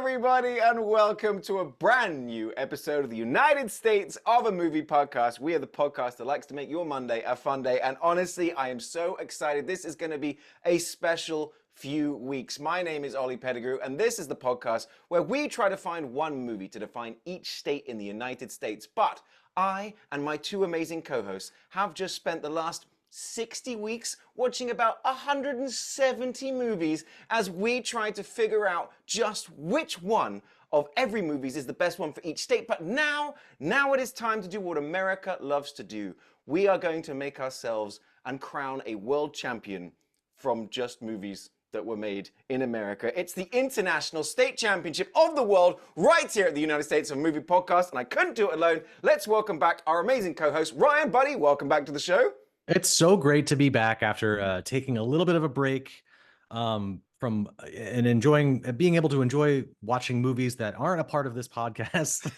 Everybody, and welcome to a brand new episode of the United States of a Movie podcast. We are the podcast that likes to make your Monday a fun day, and honestly, I am so excited. This is going to be a special few weeks. My name is Ollie Pettigrew, and this is the podcast where we try to find one movie to define each state in the United States. But I and my two amazing co-hosts have just spent the last 60 weeks watching about 170 movies as we try to figure out just which one of every movies is the best one for each state. But now it is time to do what America loves to do. We are going to make ourselves and crown a world champion from just movies that were made in America. It's the International State Championship of the World right here at the United States of Movie podcast, and I couldn't do it alone. Let's welcome back our amazing co-host, Ryan. Buddy, welcome back to the show. It's so great to be back after taking a little bit of a break from and enjoying being able to enjoy watching movies that aren't a part of this podcast.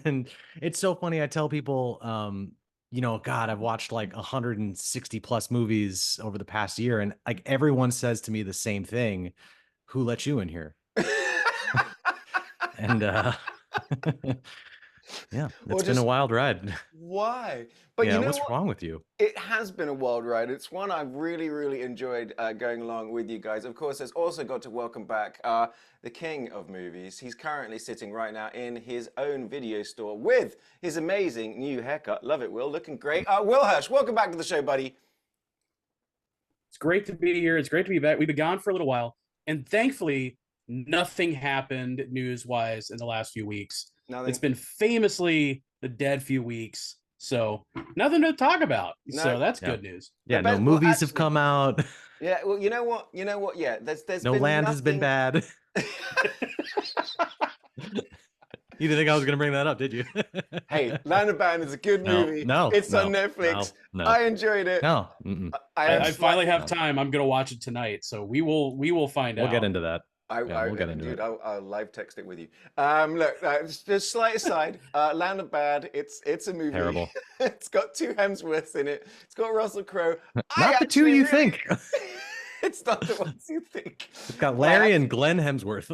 And it's so funny. I tell people, God, I've watched like 160 plus movies over the past year, and like everyone says to me the same thing: "Who let you in here?" And yeah, it's been a wild ride. Why? But yeah, you know what's wrong with you? It has been a wild ride. It's one I've really enjoyed going along with you guys. Of course, there's also got to welcome back the king of movies. He's currently sitting right now in his own video store with his amazing new haircut. Love it, Will. Looking great. Will Hirsch, welcome back to the show, buddy. It's great to be here. It's great to be back. We've been gone for a little while, and thankfully, nothing happened news-wise in the last few weeks. Nothing. It's been famously the dead few weeks, so nothing to talk about. No, so that's good news. Yeah, no movies have come out. Yeah, well, you know what? Yeah, there's no been land nothing... has been bad. You didn't think I was going to bring that up, did you? Hey, Land of Band is a good movie. It's on Netflix. No. I enjoyed it. No. I finally have time. I'm going to watch it tonight, so we will find out. We'll get into that. We'll get into it. I'll live text it with you. Look, just slight aside. Land of Bad. It's a movie. Terrible. It's got two Hemsworths in it. It's got Russell Crowe. Not the two you think. It's not the ones you think. It's got Larry and Glenn Hemsworth.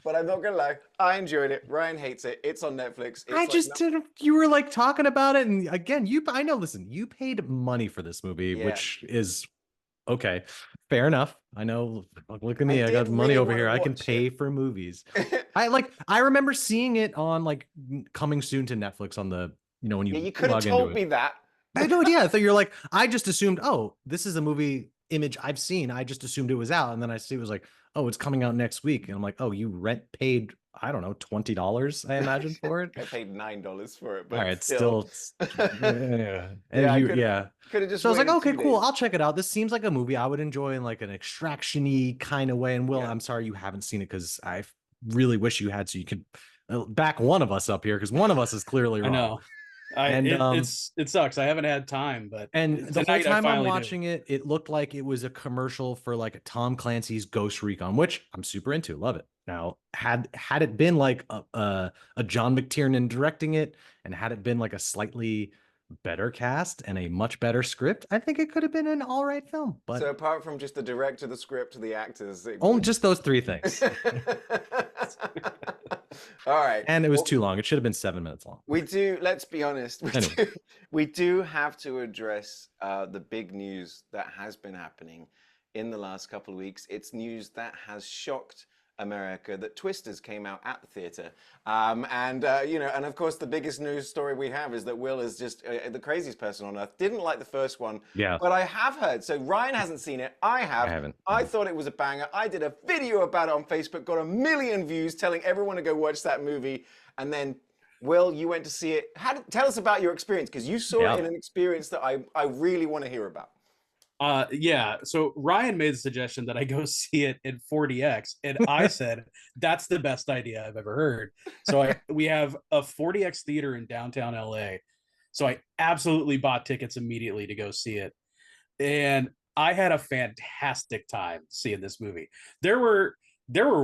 But I'm not gonna lie, I enjoyed it. Ryan hates it. It's on Netflix. You were like talking about it, and again, I know. Listen, you paid money for this movie, which is okay, fair enough. I know. Look at me, I got money over here. I can pay for movies. I remember seeing it on like coming soon to Netflix on the when you you could have told me that. I know, yeah. So you're like, I just assumed, oh, this is a movie image I've seen. I just assumed it was out, and then I see it was like, oh, it's coming out next week, and I'm like, oh, you paid, I don't know, $20, I imagine, for it. I paid $9 for it, but all right, still yeah. Could have just. So I was like, okay, cool, I'll check it out. This seems like a movie I would enjoy in like an extraction-y kind of way. And Will, I'm sorry you haven't seen it because I really wish you had, so you could back one of us up here because one of us is clearly wrong. I know. It sucks. I haven't had time, but the whole time I'm watching it, it looked like it was a commercial for like a Tom Clancy's Ghost Recon, which I'm super into. Love it. Now, had it been like a John McTiernan directing it, and had it been like a slightly better cast and a much better script, I think it could have been an all right film. But so apart from just the director, the script, the actors, only just those three things. All right. And it was too long. It should have been 7 minutes long. Let's be honest. We do have to address the big news that has been happening in the last couple of weeks. It's news that has shocked America, that Twisters came out at the theater. And of course, the biggest news story we have is that Will is just the craziest person on earth. Didn't like the first one. Yeah. But I have heard. So Ryan hasn't seen it. I haven't. I thought it was a banger. I did a video about it on Facebook, got 1 million views telling everyone to go watch that movie. And then, Will, you went to see it. Tell us about your experience, because you saw it in an experience that I really want to hear about. So Ryan made the suggestion that I go see it in 4DX, and I said that's the best idea I've ever heard. So we have a 4DX theater in downtown LA, So I absolutely bought tickets immediately to go see it. And I had a fantastic time seeing this movie. There were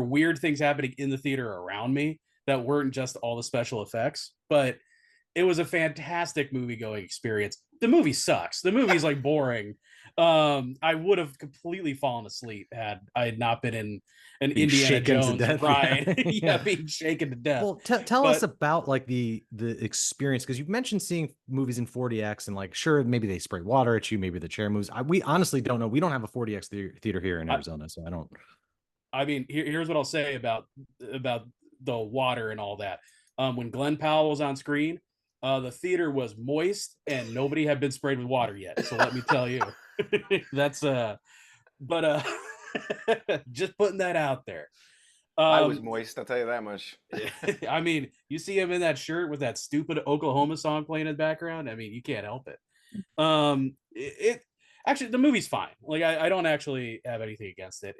weird things happening in the theater around me that weren't just all the special effects, but it was a fantastic movie going experience. The movie sucks. The movie's like boring. I would have completely fallen asleep had I had not been in an Being Indiana shaken to Jones death. ride. Yeah. Being shaken to death. Well, tell But- us about like the experience, because you've mentioned seeing movies in 4DX and like, sure, maybe they spray water at you, maybe the chair moves. We honestly don't know. We don't have a 4DX theater here in Arizona, so I don't. I mean, here's what I'll say about the water and all that. When Glenn Powell was on screen, the theater was moist and nobody had been sprayed with water yet. So let me tell you, that's but just putting that out there. I was moist, I'll tell you that much. I mean, you see him in that shirt with that stupid Oklahoma song playing in the background. I mean, you can't help it. It actually, the movie's fine. Like, I don't actually have anything against it.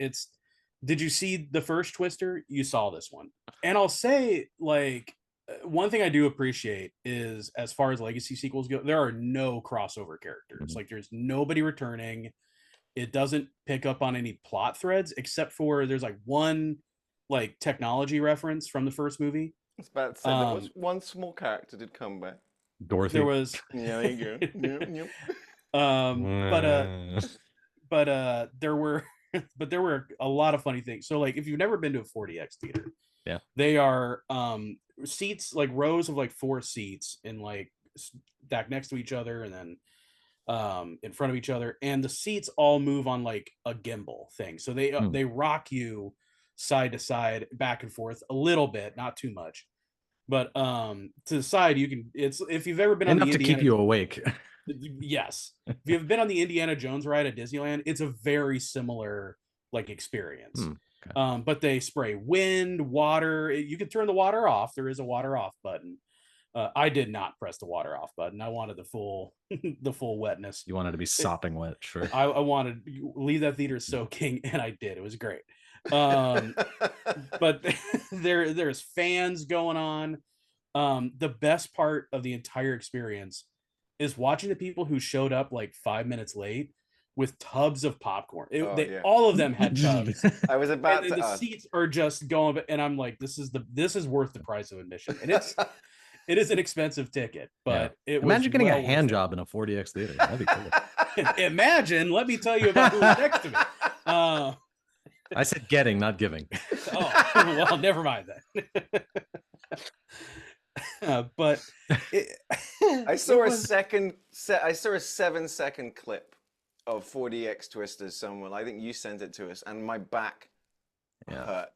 Did you see the first Twister? You saw this one. And I'll say, like, one thing I do appreciate is, as far as legacy sequels go, there are no crossover characters. Like, there's nobody returning. It doesn't pick up on any plot threads, except for there's like one like technology reference from the first movie. I was about to say, there was one small character did come back. Dorothy. There was Yeah, there you go. But there were a lot of funny things. So like, if you've never been to a 4DX theater, yeah, they are seats, like rows of like 4 seats in like stacked next to each other, and then in front of each other, and the seats all move on like a gimbal thing, so they rock you side to side, back and forth a little bit, not too much, but to the side you can. It's, if you've ever been enough on the to keep you awake. Yes, if you've been on the Indiana Jones ride at Disneyland, it's a very similar like experience. Okay. But they spray wind, water. You can turn the water off. There is a water off button. I did not press the water off button. I wanted the full the full wetness. You wanted to be sopping wet, sure. I wanted to leave that theater soaking, and I did. It was great. But there's fans going on. The best part of the entire experience is watching the people who showed up like 5 minutes late with tubs of popcorn. All of them had tubs. I was about and to the ask. seats are just going, and I'm like, this is worth the price of admission. And it is an expensive ticket, but it was imagine getting well a hand worth it. job in a 4DX theater. That'd be cool. Imagine, let me tell you about who was next to me. I said getting, not giving. Oh, well, never mind that. But I saw a 7-second clip of 4DX Twisters somewhere. I think you sent it to us, and my back hurt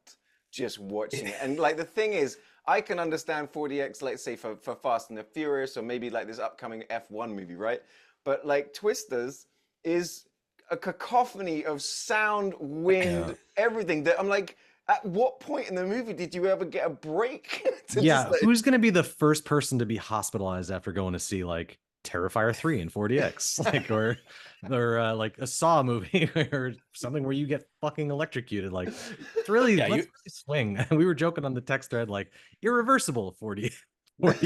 just watching it. And like, the thing is, I can understand 4DX, let's say for Fast and the Furious, or maybe like this upcoming F1 movie, right? But like, Twisters is a cacophony of sound, wind, everything. That I'm like, at what point in the movie did you ever get a break? Who's going to be the first person to be hospitalized after going to see like Terrifier 3 in 4DX, like, or like a Saw movie or something where you get fucking electrocuted? Like, it's really, let's really swing. We were joking on the text thread, like, irreversible 4DX. Like,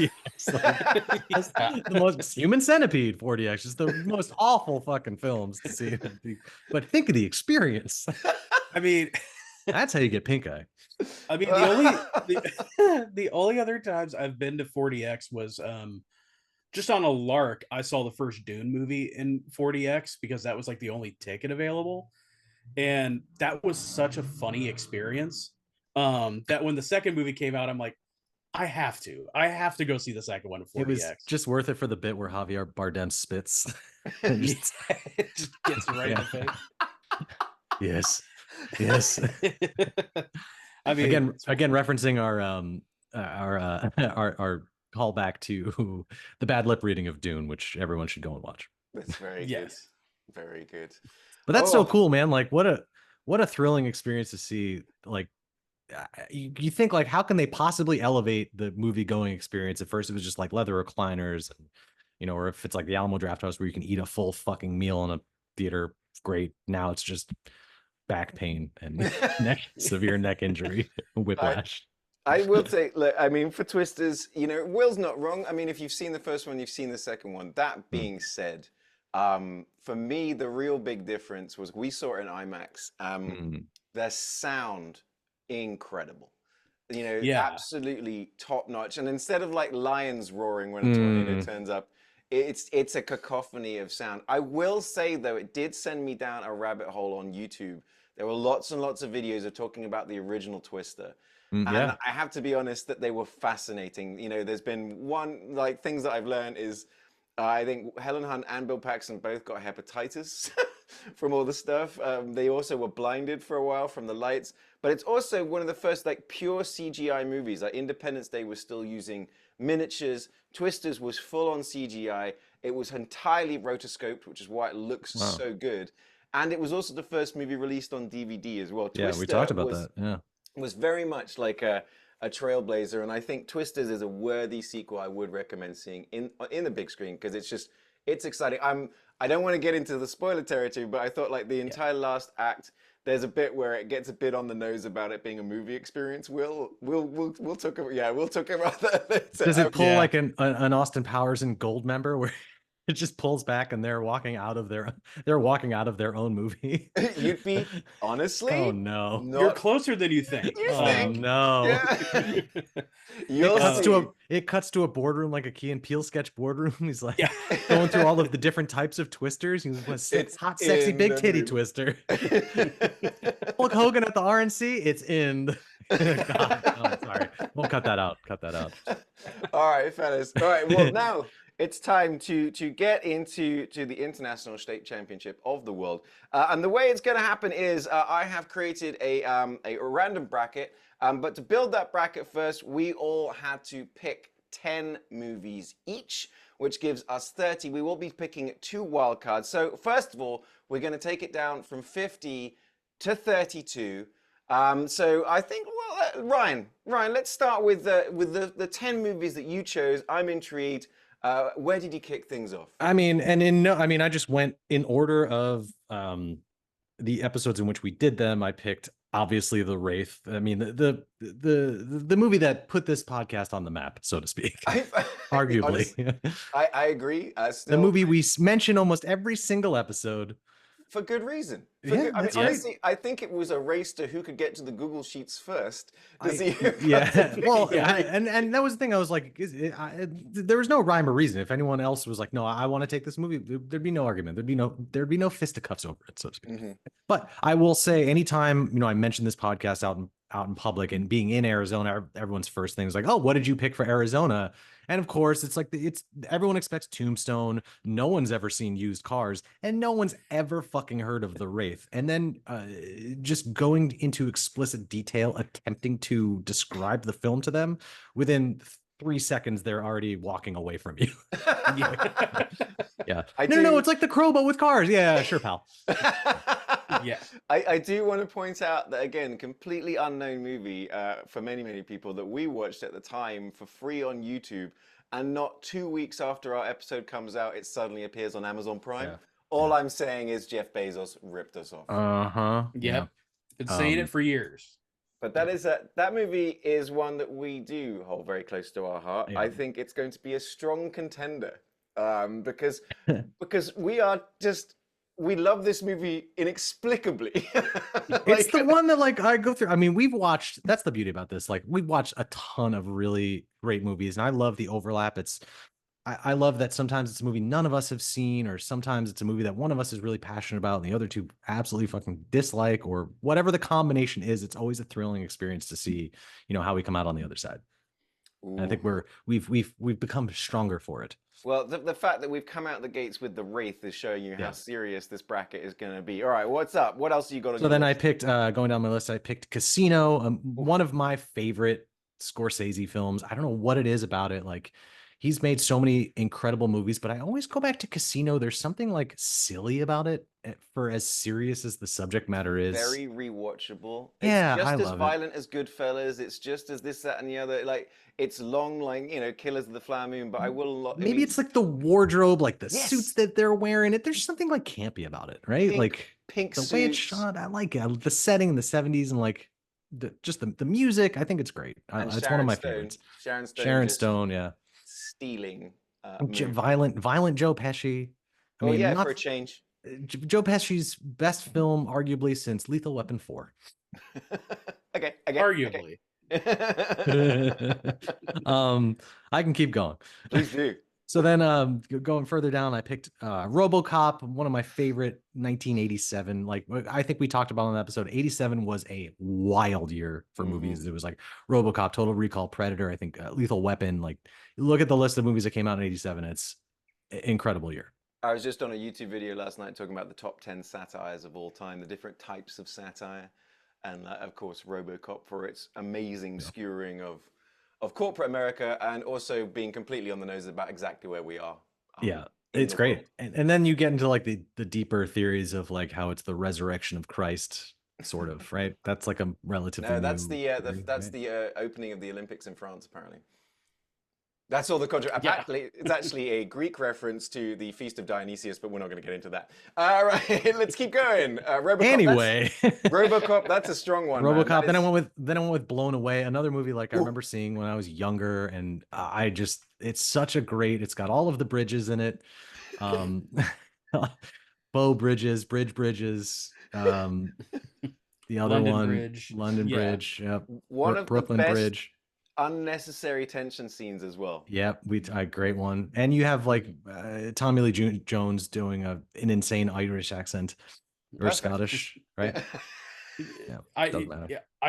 the most Human Centipede 4DX is the most awful fucking films to see. But think of the experience. I mean, that's how you get pink eye. I mean, the only other times I've been to 4DX was just on a lark. I saw the first Dune movie in 4DX because that was like the only ticket available, and that was such a funny experience that when the second movie came out, I'm like, I have to go see the second one in 4DX. It was just worth it for the bit where Javier Bardem spits. It just gets right in the face. Yes. I mean, again, referencing our callback to the bad lip reading of Dune, which everyone should go and watch. That's very good. Very good. But that's so cool, man. Like, what a thrilling experience to see. Like, you think, like, how can they possibly elevate the movie going experience? At first it was just like leather recliners, and or if it's like the Alamo Drafthouse where you can eat a full fucking meal in a theater, great. Now it's just back pain and severe neck injury, whiplash. I will say, look, I mean, for Twisters, you know, Will's not wrong. I mean, if you've seen the first one, you've seen the second one. That Mm. being said, for me, the real big difference was we saw it in IMAX. Mm. Their sound, incredible. You know, Yeah. absolutely top notch. And instead of like lions roaring when a tornado Mm. turns up, it's a cacophony of sound. I will say though, it did send me down a rabbit hole on YouTube. There were lots and lots of videos of talking about the original Twister. And Yeah. I have to be honest that they were fascinating. You know, there's been one, like, things that I've learned is I think Helen Hunt and Bill Paxton both got hepatitis from all the stuff. They also were blinded for a while from the lights. But it's also one of the first, like, pure CGI movies. Like, Independence Day was still using miniatures. Twisters was full on CGI. It was entirely rotoscoped, which is why it looks Wow. so good. And it was also the first movie released on DVD as well. Yeah, we talked about that. Yeah. Was very much like a trailblazer, and I think Twisters is a worthy sequel. I would recommend seeing in the big screen because it's exciting. I don't want to get into the spoiler territory, but I thought like the entire last act, there's a bit where it gets a bit on the nose about it being a movie experience. We'll talk about that later. Does it pull Yeah. like an Austin Powers and Gold member where it just pulls back and they're walking out of their own movie? You'd be honestly. Oh no. You're closer than you think. You Oh think? no. Yeah. It You'll cuts, see. it cuts to a boardroom, like a Key and Peele sketch boardroom. He's like Yeah. going through all of the different types of twisters. He's like, It's hot, sexy, in big the titty movie. twister. Hulk Hogan at the RNC. It's in. God, oh, sorry. We'll cut that out. Cut that out. All right, fellas. All right. Well, now it's time to get into the International State Championship of the World. And the way it's going to happen is I have created a random bracket. But to build that bracket first, we all had to pick 10 movies each, which gives us 30. We will be picking 2 wild cards. So first of all, we're going to take it down from 50 to 32. So I think, well, Ryan, let's start with the 10 movies that you chose. I'm intrigued. Where did you kick things off? I mean, I just went in order of the episodes in which we did them. I picked obviously The Wraith. I mean, the movie that put this podcast on the map, so to speak. Arguably. Honestly, I agree. The movie we mention almost every single episode. For good reason. Yeah, I mean, that's right. honestly, I think it was a race to who could get to the Google Sheets first to see who got Yeah, the well, video. and that was the thing. I was like, there was no rhyme or reason. If anyone else was like, no, I want to take this movie, there'd be no argument. There'd be no fisticuffs over it, so to speak. Mm-hmm. But I will say, anytime I mention this podcast out in public and being in Arizona, everyone's first thing is like, oh, what did you pick for Arizona? And of course, it's like everyone expects Tombstone. No one's ever seen Used Cars, and no one's ever fucking heard of The Wraith. And then just going into explicit detail, attempting to describe the film to them, within 3 seconds, they're already walking away from you. Yeah. No, it's like The Crow, but with cars. Yeah, sure, pal. Yeah. I do want to point out that, again, completely unknown movie for many, many people that we watched at the time for free on YouTube. And not 2 weeks after our episode comes out, it suddenly appears on Amazon Prime. Yeah. All I'm saying is Jeff Bezos ripped us off. Uh-huh. Yep. Been saying it for years. But that movie is one that we do hold very close to our heart. Yeah. I think it's going to be a strong contender because we love this movie inexplicably. It's the one that like I go through. I mean, that's the beauty about this. Like, we've watched a ton of really great movies, and I love the overlap. I love that sometimes it's a movie none of us have seen, or sometimes it's a movie that one of us is really passionate about and the other two absolutely fucking dislike, or whatever the combination is. It's always a thrilling experience to see, how we come out on the other side. And I think we've become stronger for it. Well, the fact that we've come out the gates with The Wraith is showing you how serious this bracket is going to be. All right, what's up? What else you got on So then I picked, going down my list, I picked Casino, one of my favorite Scorsese films. I don't know what it is about it. Like, he's made so many incredible movies, but I always go back to Casino. There's something like silly about it, for as serious as the subject matter is. Very rewatchable. Yeah, it's just I as love it. violent as Goodfellas. It's just as this, that, and the other. Like, it's long, like, Killers of the Flower Moon. But I will. Maybe it's like the wardrobe, like the Yes. suits that they're wearing. There's something like campy about it, right? Pink Like pink the way it's suits. shot. I like it. The setting in the 70s, and like just the music. I think it's great. And It's one of my favorites. Sharon Stone Sharon just Stone, yeah. stealing. Violent Joe Pesci. I Oh mean, yeah, not for a change. Joe Pesci's best film, arguably since Lethal Weapon 4. Okay. Arguably. I can keep going. Please do. So then going further down, I picked RoboCop, one of my favorite 1987. Like I think we talked about on the episode, 87 was a wild year for movies. It was like RoboCop, Total Recall, Predator, I think Lethal Weapon. Like look at the list of movies that came out in 87. It's an incredible year. I was just on a YouTube video last night talking about the top 10 satires of all time, the different types of satire. And of course, RoboCop for its amazing skewering of corporate America and also being completely on the nose about exactly where we are. Yeah, it's great. And then you get into like the deeper theories of like how it's the resurrection of Christ, sort of, right? That's like a relatively No, that's new the theory, the opening of the Olympics in France, apparently. That's all the controversy. Yeah. It's actually a Greek reference to the Feast of Dionysius, but we're not going to get into that. All right, let's keep going. RoboCop. Anyway, RoboCop, that's a strong one. RoboCop. Man. Then I went with Blown Away, another movie like I remember seeing when I was younger, and it's such a great. It's got all of the bridges in it, Bow Bridges, Bridges. The other London one, Bridge. London Yeah. Bridge. Yep. One of Brooklyn the best Bridge. unnecessary tension scenes as well. Yep, great one. And you have like Tommy Lee Jones doing an insane Irish accent or Perfect. Scottish, right? Yeah, I don't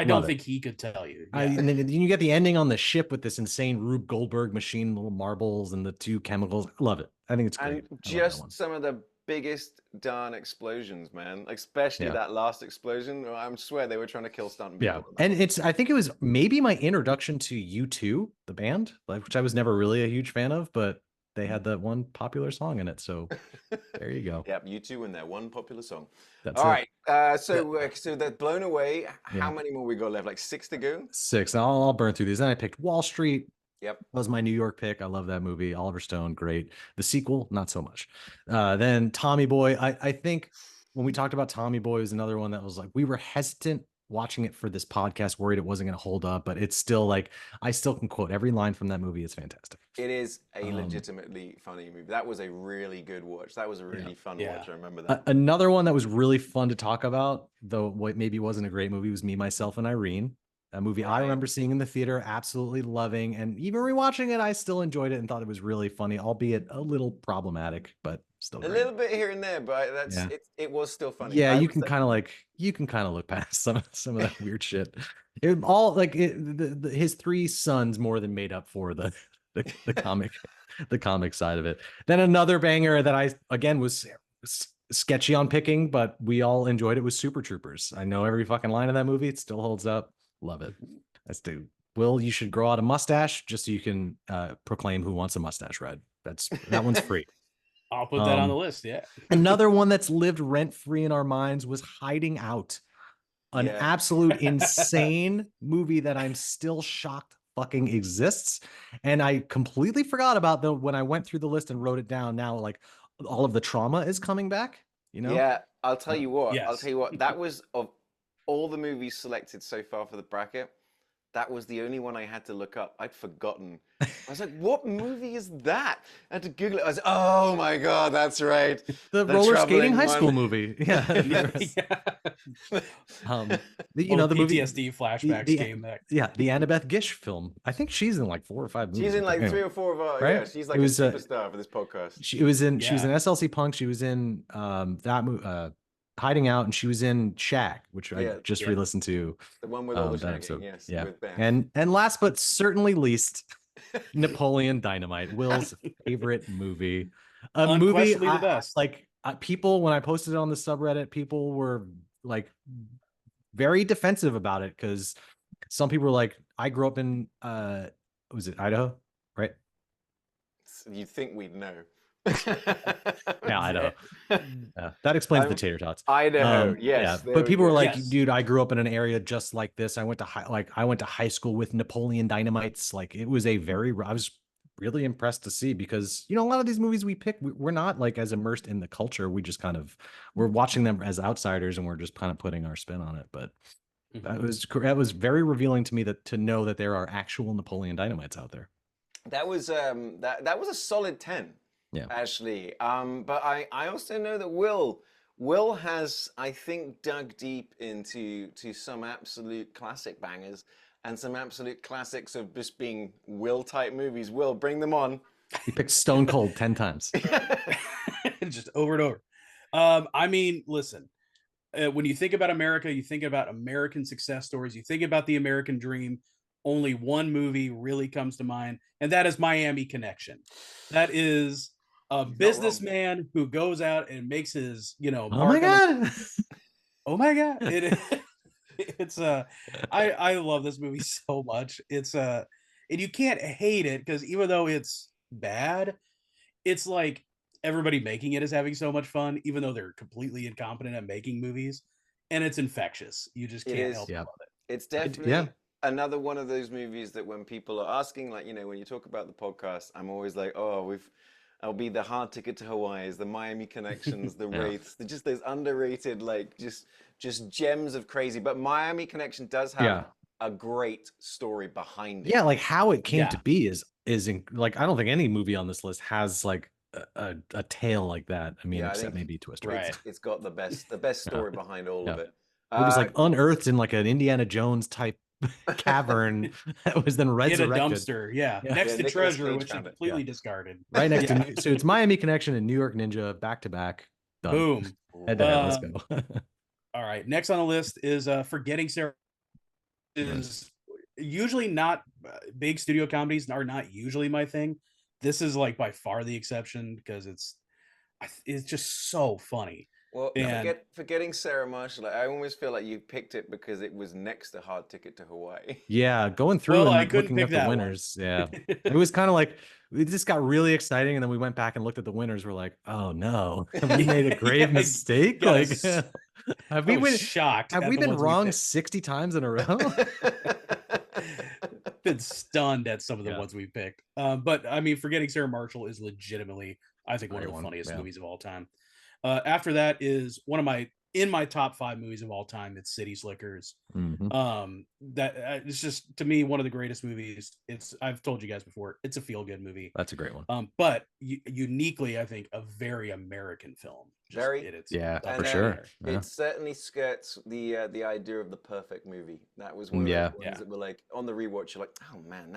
Love think he could tell you. And then you get the ending on the ship with this insane Rube Goldberg machine, little marbles and the two chemicals. Love it. I think it's great. And just some of the biggest darn explosions, man. Especially that last explosion. I swear they were trying to kill stunt people. Yeah, and I think it was maybe my introduction to U2, the band, which I was never really a huge fan of, but they had that one popular song in it. So there you go. Yep, U2 and their one popular song. That's all it. right. So they're Blown Away. How many more we got left? Like 6 to go? 6. I'll burn through these. Then I picked Wall Street. Yep. That was my New York pick. I love that movie. Oliver Stone, great. The sequel, not so much. Then Tommy Boy. I think when we talked about Tommy Boy, was another one that was like, we were hesitant watching it for this podcast, worried it wasn't going to hold up, but it's still like, I still can quote every line from that movie. It's fantastic. It is a legitimately funny movie. That was a really good watch. That was a really fun watch. I remember that. Another one that was really fun to talk about, though what maybe wasn't a great movie, was Me, Myself, and Irene. A movie I remember seeing in the theater, absolutely loving, and even rewatching it, I still enjoyed it and thought it was really funny, albeit a little problematic, but still great. A little bit here and there, but it was still funny. Yeah, you can kind of look past some of that weird shit. It all like his 3 sons more than made up for the comic side of it. Then another banger that I again was sketchy on picking, but we all enjoyed it, was Super Troopers. I know every fucking line of that movie. It still holds up. Love it. That's the Will, you should grow out a mustache just so you can proclaim Who Wants a Mustache Red. That one's free. I'll put that on the list. Yeah. Another one that's lived rent free in our minds was Hiding Out. An absolute insane movie that I'm still shocked fucking exists. And I completely forgot about when I went through the list and wrote it down. Now, like, all of the trauma is coming back, you know? Yeah, I'll tell you what. Yes. I'll tell you what. That was, of all the movies selected so far for the bracket, that was the only one I had to look up. I'd forgotten. I was like, what movie is that? I had to Google it. I was like, oh my God, that's right. The roller skating high school movie. Yeah. You know, the PTSD flashbacks came back. Yeah, the Annabeth Gish film. I think she's in like 4 or 5 movies. She's in like 3 or 4 of our, right? Yeah, she's like a superstar for this podcast. She was in SLC Punk. She was in that movie, Hiding Out, and she was in Shag, which I just re-listened to. The one with all the shagging, yes. Yeah. With Beth. And last but certainly least, Napoleon Dynamite, Will's favorite movie. A movie the best. People, when I posted it on the subreddit, people were like very defensive about it because some people were like, I grew up in was it Idaho, right? You'd think we'd know. Yeah, Idaho. That explains the tater tots. Idaho, yes. Yeah. But people were like, dude, I grew up in an area just like this. I went to high school with Napoleon Dynamites. Like, it was I was really impressed to see, because, you know, a lot of these movies we pick, we're not like as immersed in the culture. We just we're watching them as outsiders and we're just kind of putting our spin on it. But That was very revealing to me to know that there are actual Napoleon Dynamites out there. That was that was a solid 10. Yeah. Actually. But I also know that Will has, I think, dug deep into some absolute classic bangers and some absolute classics of just being Will type movies. Will, bring them on. He picked Stone Cold 10 times. Just over and over. I mean, listen, when you think about America, you think about American success stories, you think about the American dream, only one movie really comes to mind, and that is Miami Connection. That is a businessman who goes out and makes his, oh my god. Oh my god. It's I love this movie so much. It's and you can't hate it because even though it's bad, it's like everybody making it is having so much fun, even though they're completely incompetent at making movies, and it's infectious. You just can't help but love it. It's definitely another one of those movies that when people are asking, like, when you talk about the podcast, I'm always like, oh, I'll be the Hard Ticket to Hawaii, the Miami Connections, the Wraiths, just those underrated, like, just gems of crazy. But Miami Connection does have a great story behind it. Yeah, like how it came to be is like I don't think any movie on this list has like a tale like that. I mean, except maybe Twister. Right. It's got the best story behind all of it. It was like unearthed in like an Indiana Jones type cavern that was then resurrected. In a dumpster, next to treasure, which is completely discarded. Right next to so it's Miami Connection and New York Ninja back to back. Done. Boom. Head to head, let's go. All right. Next on the list is Forgetting Sarah. Is usually not big studio comedies are not usually my thing. This is like by far the exception because it's just so funny. Well, forgetting Sarah Marshall, I almost feel like you picked it because it was next to Hard Ticket to Hawaii. Yeah, going through and looking at the winners. Yeah, it was kind of like it just got really exciting, and then we went back and looked at the winners. We're like, oh no, we made a grave mistake. Like, have we been shocked? Have we been wrong 60 times in a row? Been stunned at some of the ones we picked. But I mean, Forgetting Sarah Marshall is legitimately, I think, one of the funniest movies of all time. After that is one of my top 5 movies of all time. It's City Slickers. That it's just, to me, one of the greatest movies. I've told you guys before, it's a feel-good movie. That's a great one. But uniquely, I think, a very American film. For sure. It certainly skirts the idea of the perfect movie. That was one of the ones that were like on the rewatch. You're like, oh man,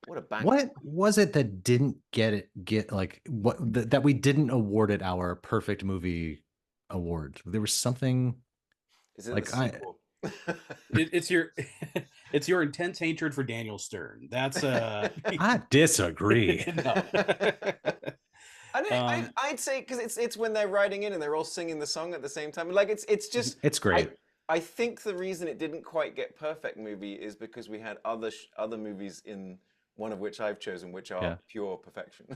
what a banger. What was it that didn't get that we didn't award it our perfect movie award? There was something. Is it like it's your intense hatred for Daniel Stern. That's I disagree. I'd say because it's when they're writing in and they're all singing the song at the same time. Like it's just it's great. I think the reason it didn't quite get perfect movie is because we had other movies, in one of which I've chosen, which are pure perfection.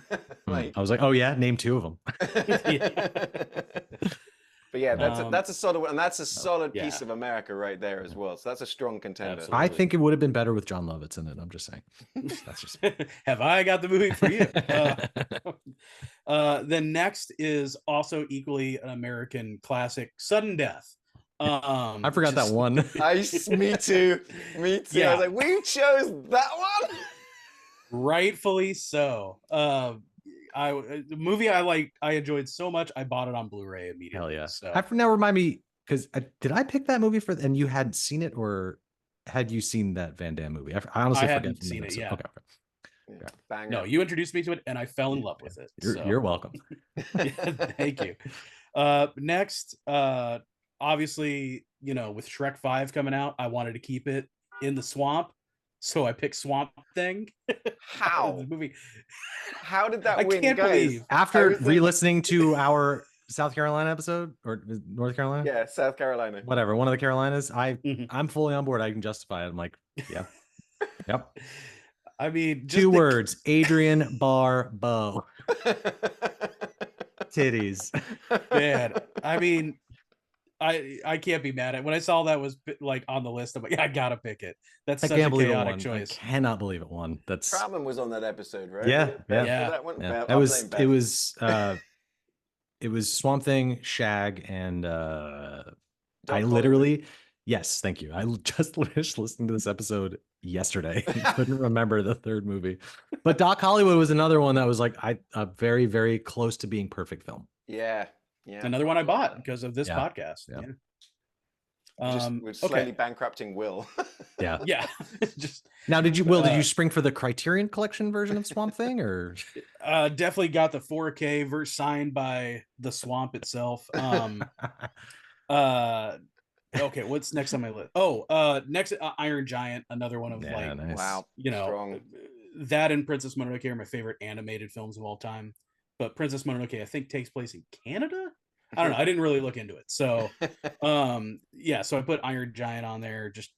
I was like, oh yeah, name 2 of them. But yeah, that's a solid one, and that's a solid piece of America right there as well. So that's a strong contender. Absolutely. I think it would have been better with John Lovitz in it. I'm just saying. That's just have I got the movie for you? Then next is also equally an American classic, Sudden Death. I forgot that one. Me too. Yeah. I was like, we chose that one. Rightfully so. The movie I enjoyed so much, I bought it on Blu-ray immediately. Hell yeah! So. Now remind me, because did I pick that movie and you hadn't seen it, or had you seen that Van Damme movie? I honestly hadn't seen it. Yeah. Okay. No, you introduced me to it, and I fell in love with it. You're welcome. Thank you. Next, obviously, with Shrek 5 coming out, I wanted to keep it in the swamp. So I picked Swamp Thing. How? The movie. How did that win, I can't believe. After re-listening to our South Carolina episode, or North Carolina? Yeah, South Carolina. Whatever, one of the Carolinas. I'm fully on board. I can justify it. I'm like, yeah. Yep. I mean, 2 words: Adrian Barbeau. Titties. Man, I mean, I can't be mad at it. When I saw that was like on the list, I'm like, I gotta pick it. That's such a chaotic choice. I cannot believe it won. That's Troutman was on that episode, right? Yeah. That one? Yeah. It was Swamp Thing, Shag, and I literally Yes, thank you. I just finished listening to this episode yesterday. Couldn't remember the third movie, but Doc Hollywood was another one that was like a very, very close to being perfect film. Yeah. Another one I bought because of this podcast. Yeah. We're slowly bankrupting Will. Yeah. Yeah. Just now, did you spring for the Criterion Collection version of Swamp Thing, or definitely got the 4K verse signed by the Swamp itself. Okay, what's next on my list? Next Iron Giant, another one of nice. Wow, strong. That and Princess Mononoke are my favorite animated films of all time. But Princess Mononoke, I think, takes place in Canada. I don't know. I didn't really look into it. So, so I put Iron Giant on there. Just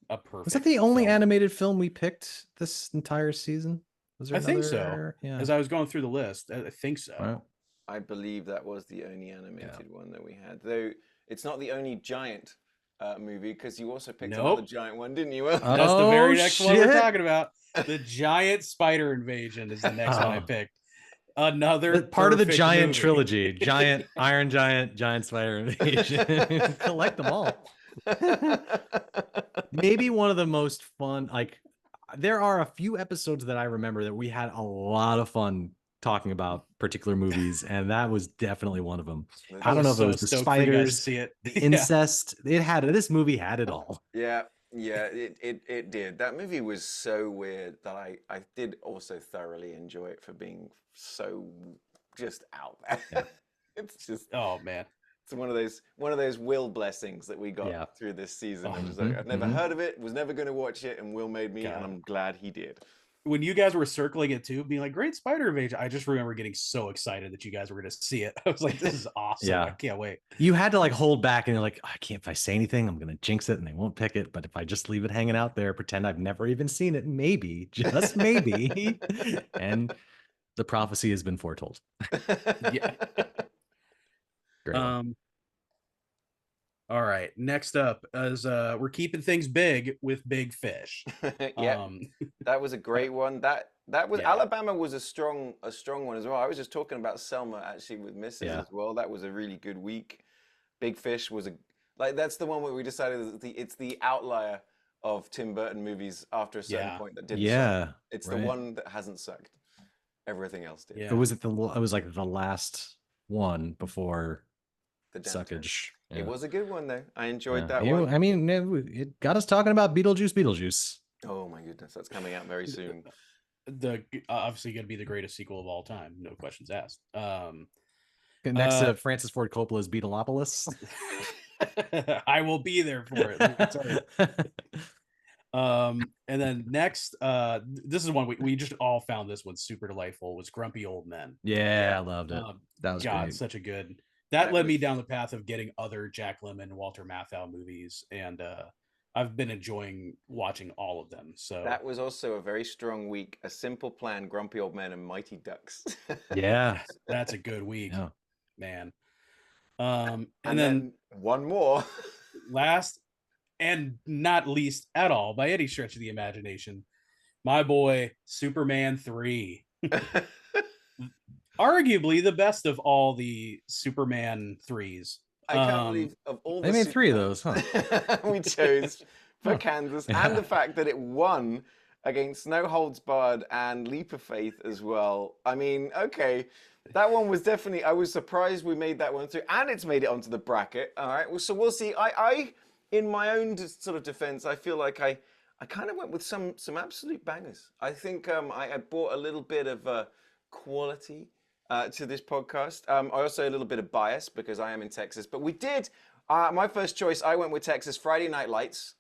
a perfect. Was that the only animated film we picked this entire season? Was there think so. Yeah. As I was going through the list, I think so. Wow. I believe that was the only animated one that we had. Though it's not the only giant movie, because you also picked another giant one, didn't you? That's the very next one we're talking about. The Giant Spider Invasion is the next one I picked. Another part of the Giant movie. Trilogy. Giant, Iron Giant, Giant Spider Invasion. Collect them all. Maybe one of the most fun, like, there are a few episodes that I remember that we had a lot of fun talking about particular movies, and that was definitely one of them. I don't know if it was the spiders, the incest. This movie had it all. Yeah, it did. That movie was so weird that I did also thoroughly enjoy it for being so just out there. Yeah. It's just, oh man, it's one of those Will blessings that we got through this season. I was like, I'd never heard of it, was never going to watch it, and Will made me, and I'm glad he did. When you guys were circling it too, being like, Great Spider Invasion, I just remember getting so excited that you guys were going to see it. I was like, this is awesome. Yeah. I can't wait. You had to like hold back, and you're like, I can't, if I say anything, I'm going to jinx it and they won't pick it. But if I just leave it hanging out there, pretend I've never even seen it, maybe, just maybe. And the prophecy has been foretold. Yeah. Great. All right. Next up is we're keeping things big with Big Fish. Yeah, that was a great one. That was Alabama was a strong one as well. I was just talking about Selma actually with Mrs. as well. That was a really good week. Big Fish was that's the one where we decided that it's the outlier of Tim Burton movies after a certain point that didn't suck. It's the one that hasn't sucked. Everything else did. Yeah. It was like the last one before the suckage. Yeah. It was a good one though. I enjoyed that one. I mean, it got us talking about Beetlejuice. Oh my goodness, that's coming out very soon. Obviously going to be the greatest sequel of all time, no questions asked. Next to Francis Ford Coppola's Beetleopolis. I will be there for it. And then next, this is one we just all found this one super delightful, was Grumpy Old Men. Yeah, I loved it. That was great. Such a good. That led me down the path of getting other Jack Lemmon, Walter Matthau movies, and I've been enjoying watching all of them. So that was also a very strong week. A Simple Plan, Grumpy Old Men, and Mighty Ducks. Yeah, that's a good week, man. And then one more. Last and not least at all, by any stretch of the imagination, my boy Superman 3. Arguably the best of all the Superman 3s. I can't believe of all they made three of those, huh? We chose for Kansas, and the fact that it won against No Holds Barred and Leap of Faith as well. I mean, okay, that one was definitely, I was surprised we made that one through, and it's made it onto the bracket. All right, well, so we'll see. I in my own sort of defense, I feel like I kind of went with some absolute bangers. I think I brought a little bit of quality to this podcast. I also a little bit of bias because I am in Texas, but we did. My first choice, I went with Texas Friday Night Lights,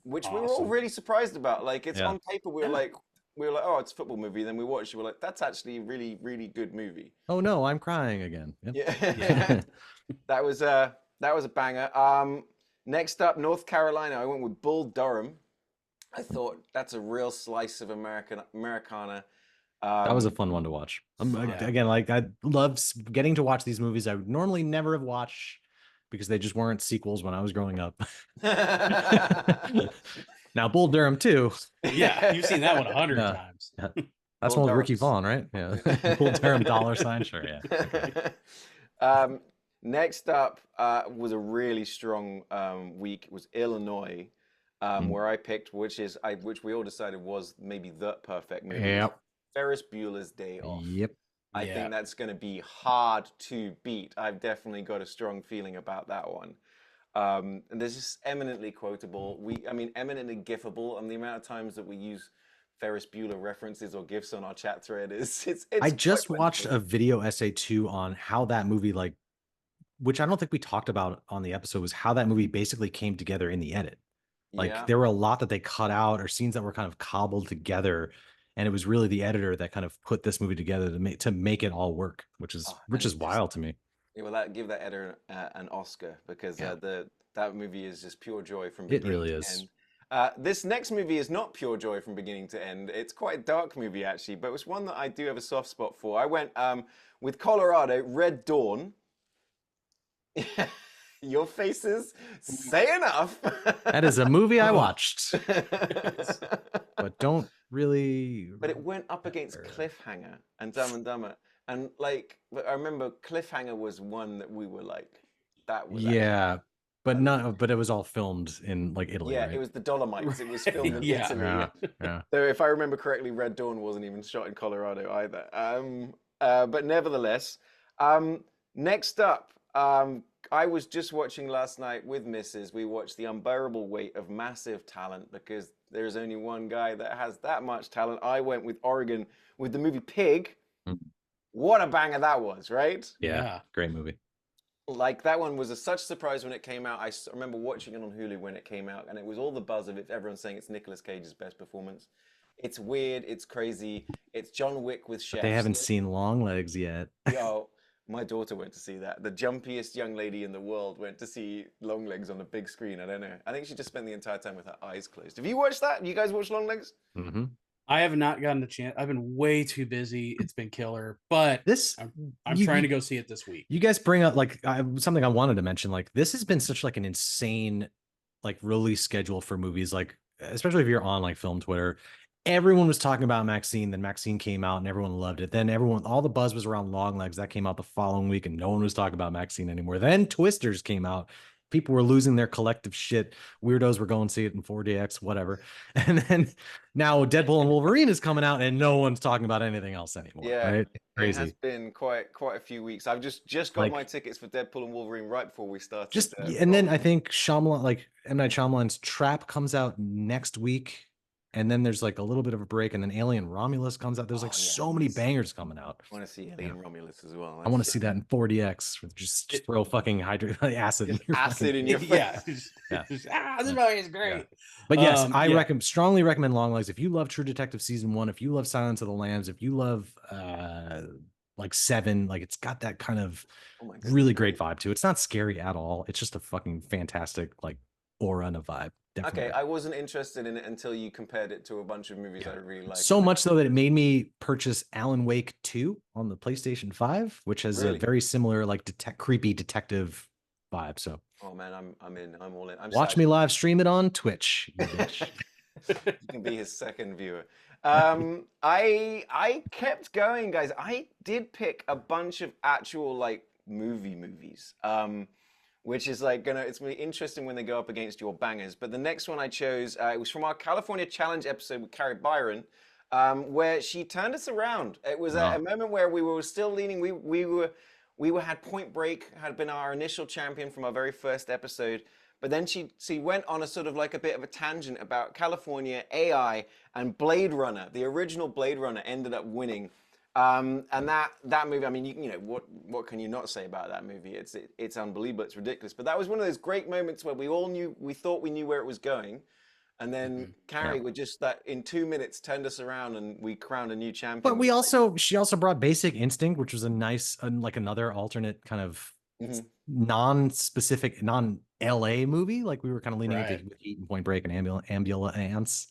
which we were all really surprised about. Like it's on paper, we were like, oh, it's a football movie. Then we watched it, we're like, that's actually a really, really good movie. Oh no, I'm crying again. Yep. Yeah, that was a banger. Next up, North Carolina. I went with Bull Durham. I thought that's a real slice of Americana. That was a fun one to watch. Again, like I love getting to watch these movies I would normally never have watched because they just weren't sequels when I was growing up. Now Bull Durham too. Yeah, you've seen that one 100 times. Yeah. That's one with Ricky Vaughn, right? Yeah. Bull Durham $, sure, yeah. Next up was a really strong week. It was Illinois, where I picked, which we all decided was maybe the perfect movie. Yep. Ferris Bueller's Day Off. Yep. I think that's going to be hard to beat. I've definitely got a strong feeling about that one. And this is eminently quotable. Eminently gifable. And the amount of times that we use Ferris Bueller references or gifs on our chat thread it's I just quite watched wonderful. a video essay too on how that movie, like, which I don't think we talked about on the episode, was how that movie basically came together in the edit. Like Yeah. there were a lot that they cut out or scenes that were kind of cobbled together, and it was really the editor that kind of put this movie together to make it all work, which is wild to me. Yeah, well, give that editor an Oscar because that movie is just pure joy from It beginning really to is. end. This next movie is not pure joy from beginning to end. It's quite a dark movie actually, but it's one that I do have a soft spot for. I went with Colorado, Red Dawn. Your faces say enough. That is a movie I watched, but don't really. But it went up against Cliffhanger and Dumb and Dumber, and but I remember Cliffhanger was one that we were like, that was but it was all filmed in like Italy. Yeah, right? it was the Dolomites. It was filmed in Italy. Yeah. So if I remember correctly, Red Dawn wasn't even shot in Colorado either. But nevertheless, next up, I was just watching last night with Mrs. We watched The Unbearable Weight of Massive Talent because there's only one guy that has that much talent. I went with Oregon with the movie Pig. What a banger that was, right? Yeah. Great movie. Like that one was such a surprise when it came out. I remember watching it on Hulu when it came out, and it was all the buzz of it. Everyone saying it's Nicolas Cage's best performance. It's weird, it's crazy, it's John Wick with chefs. But they haven't seen Longlegs yet. Yo, my daughter went to see that. The jumpiest young lady in the world went to see Longlegs on a big screen. I don't know. I think she just spent the entire time with her eyes closed. Have you watched that? You guys watched Longlegs? Mm-hmm. I have not gotten a chance. I've been way too busy. It's been killer, but I'm trying to go see it this week. You guys bring up like something I wanted to mention. Like this has been such like an insane like release schedule for movies. Like especially if you're on like film Twitter, everyone was talking about Maxine. Then Maxine came out and everyone loved it. Then all the buzz was around Longlegs. That came out the following week and no one was talking about Maxine anymore. Then Twisters came out. People were losing their collective shit. Weirdos were going to see it in 4DX, whatever. And then now Deadpool and Wolverine is coming out and no one's talking about anything else anymore. Yeah, right? Crazy. It has been quite a few weeks. I've just got my tickets for Deadpool and Wolverine right before we started. And then I think Shyamalan, like M. Night Shyamalan's Trap comes out next week. And then there's like a little bit of a break, and then Alien Romulus comes out. There's so many bangers coming out. I want to see Alien Romulus as well. I want to see that in 4DX. Just throw fucking acid in your in your face. This movie is great. But yes, I strongly recommend Longlegs. If you love True Detective season 1, if you love Silence of the Lambs, if you love like Seven, like it's got that kind of really great vibe to it. It's not scary at all. It's just a fucking fantastic like aura and a vibe. Definitely. Okay, I wasn't interested in it until you compared it to a bunch of movies I really like. So much so that it made me purchase Alan Wake 2 on the PlayStation 5, which has a very similar like creepy detective vibe. So oh man, I'm in. I'm all in. Watch me live stream it on Twitch. You bitch. You can be his second viewer. I kept going, guys. I did pick a bunch of actual like movies. Which is like it's really interesting when they go up against your bangers. But the next one I chose, it was from our California Challenge episode with Carrie Byron, where she turned us around. It was a moment where we were still leaning. We had Point Break, had been our initial champion from our very first episode. But then she went on a sort of like a bit of a tangent about California, AI, and Blade Runner. The original Blade Runner ended up winning. And that movie, I mean, you know what can you not say about that movie? It's unbelievable, it's ridiculous. But that was one of those great moments where we thought we knew where it was going, and then Carrie would just in 2 minutes turned us around and we crowned a new champion. But she also brought Basic Instinct, which was a nice like another alternate kind of non-specific, non-LA movie. Like we were kind of leaning into Heat and Point Break and Ambulance.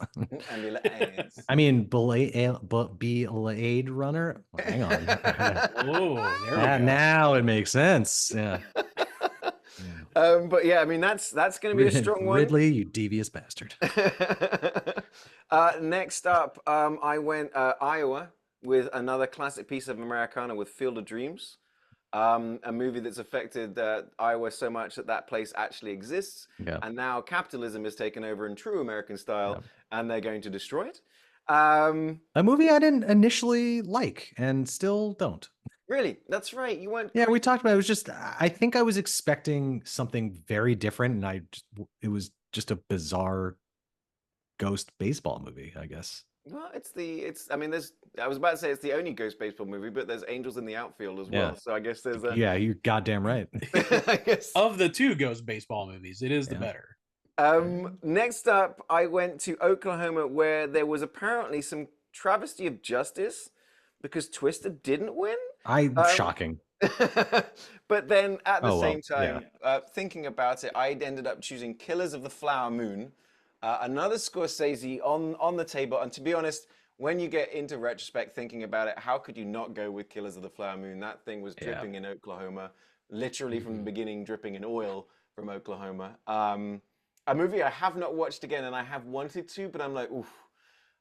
I mean, Blade Runner. Oh, hang on. Now it makes sense. Yeah. But yeah, I mean that's going to be a strong one. Ridley, you devious bastard. Next up, I went Iowa with another classic piece of Americana with Field of Dreams. a movie that's affected Iowa so much that that place actually exists. Yeah. And now capitalism has taken over in true American style, and they're going to destroy it. A movie I didn't initially like and still don't. Really? That's right. You weren't. Yeah, we talked about it. It was just, I think I was expecting something very different, and it was just a bizarre ghost baseball movie, I guess. Well, I mean, I was about to say it's the only ghost baseball movie, but there's Angels in the Outfield as well. So I guess there's a. Yeah, you're goddamn right. I guess. Of the two ghost baseball movies, it is the better. Next up, I went to Oklahoma, where there was apparently some travesty of justice because Twister didn't win. Shocking. But then at the same time, thinking about it, I ended up choosing Killers of the Flower Moon, another Scorsese on the table. And to be honest, when you get into retrospect thinking about it, how could you not go with Killers of the Flower Moon? That thing was dripping in Oklahoma, literally from the beginning, dripping in oil from Oklahoma. A movie I have not watched again, and I have wanted to, but I'm like, oof.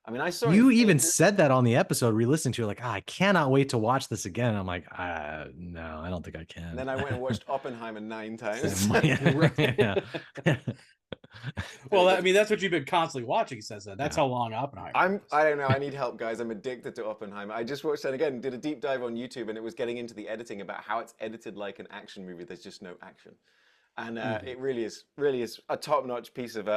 I mean, I saw you even said that on the episode we listened to. You're like, I cannot wait to watch this again. And I'm like, no, I don't think I can. And then I went and watched Oppenheimer 9 times. Well, I mean, that's what you've been constantly watching since then. That's how long Oppenheimer. I don't know. I need help, guys. I'm addicted to Oppenheimer. I just watched that again, did a deep dive on YouTube, and it was getting into the editing about how it's edited like an action movie. There's just no action. And it really is a top-notch piece of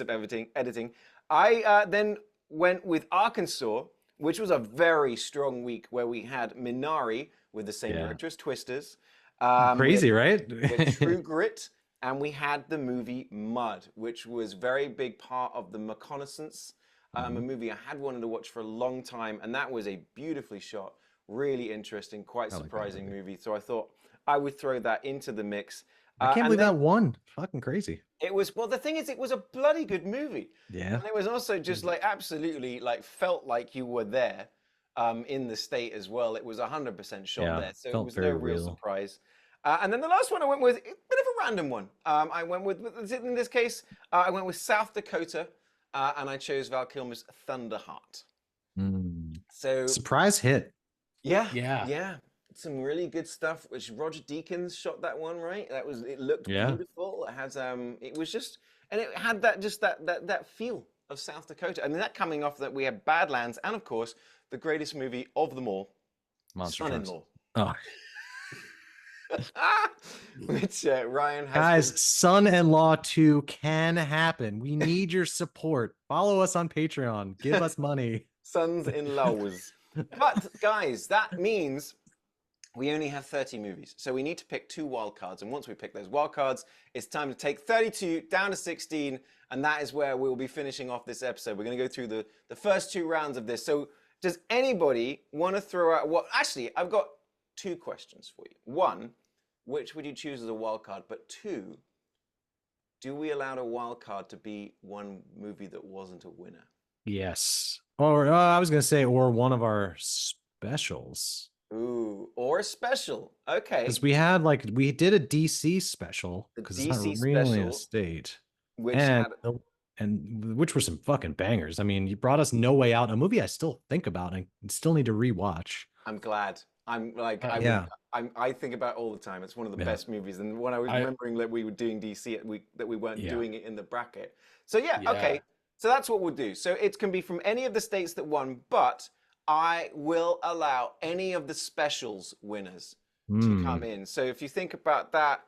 editing. I then went with Arkansas, which was a very strong week where we had Minari with the same director as Twisters. Crazy, right? With True Grit, and we had the movie Mud, which was very big part of the Reconnaissance, a movie I had wanted to watch for a long time, and that was a beautifully shot, really interesting, quite surprising movie. So I thought I would throw that into the mix. I can't believe that won. Fucking crazy. It was, well, the thing is, it was a bloody good movie. Yeah. And it was also just like absolutely like felt like you were there in the state as well. It was 100% shot there. So it was no real surprise. And then the last one I went with, a bit of a random one. I went with, in this case, I went with South Dakota, and I chose Val Kilmer's Thunderheart. So surprise hit. Yeah. Some really good stuff, which Roger Deakins shot that one, right? It looked beautiful. It has it was just, and it had that feel of South Dakota. I mean, that coming off that we had Badlands, and of course the greatest movie of them all, Son-in-Law. Oh. Which Ryan has. Guys, Son-in-Law 2 can happen. We need your support. Follow us on Patreon. Give us money. Sons-in-laws. But guys, that means we only have 30 movies, so we need to pick 2 wild cards. And once we pick those wild cards, it's time to take 32 down to 16, and that is where we will be finishing off this episode. We're going to go through the first 2 rounds of this. So does anybody want to throw out what? Actually, I've got 2 questions for you. 1, which would you choose as a wild card? But 2, do we allow a wild card to be one movie that wasn't a winner? Yes. Or I was going to say, or one of our specials. Ooh, or a special. Okay. Because we did a DC special, because it's not really a state. Which which were some fucking bangers. I mean, you brought us No Way Out, a movie I still think about and still need to rewatch. I'm glad. I'm like, I think about it all the time. It's one of the best movies. And when I was remembering that we were doing DC, that we weren't doing it in the bracket. So okay. So that's what we'll do. So it can be from any of the states that won, but I will allow any of the specials winners to come in. So if you think about that,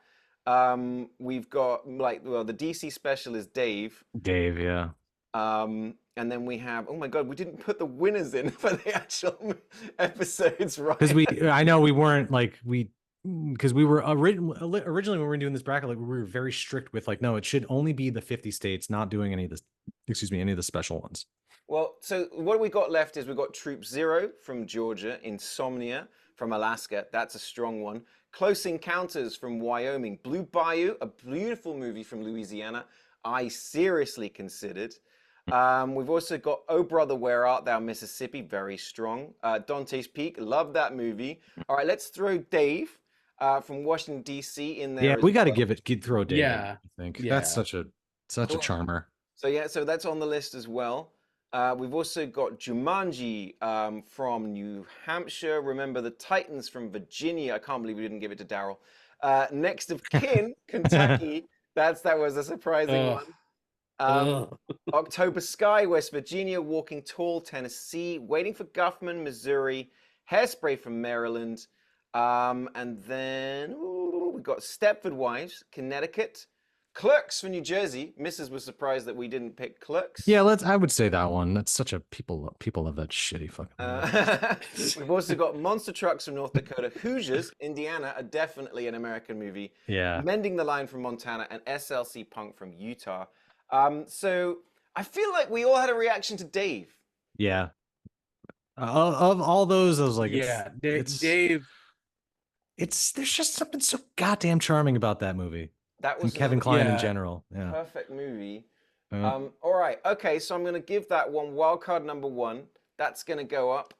we've got the DC special is Dave. Dave, yeah. And then we have, oh my God, we didn't put the winners in for the actual episodes, right? Because I know we weren't because we were originally when we were doing this bracket, we were very strict with no, it should only be the 50 states, not doing any of the special ones. Well, so what we got left is we've got Troop Zero from Georgia, Insomnia from Alaska. That's a strong one. Close Encounters from Wyoming. Blue Bayou, a beautiful movie from Louisiana, I seriously considered. We've also got Oh Brother, Where Art Thou, Mississippi, very strong. Dante's Peak, love that movie. All right, let's throw Dave from Washington, D.C. in there. Yeah, we got to throw Dave. Yeah. I think that's such a charmer. So so that's on the list as well. We've also got Jumanji from New Hampshire. Remember the Titans from Virginia. I can't believe we didn't give it to Daryl. Next of Kin, Kentucky. That was a surprising Ugh. one. Ugh. October Sky, West Virginia. Walking Tall, Tennessee. Waiting for Guffman, Missouri. Hairspray from Maryland. And then we've got Stepford Wives, Connecticut. Clerks from New Jersey. Mrs. was surprised that we didn't pick Clerks. Yeah, I would say that one. That's such a people love that shitty fucking movie. We've also got Monster Trucks from North Dakota. Hoosiers, Indiana, are definitely an American movie. Yeah. Mending the Line from Montana, and SLC Punk from Utah. So I feel like we all had a reaction to Dave. Yeah. Of all those, I was like, Yeah, Dave. There's just something so goddamn charming about that movie. That was and Kevin Kline in yeah. general. Yeah. perfect movie. Uh, All right. Okay, so I'm going to give that one wildcard number 1. That's going to go up.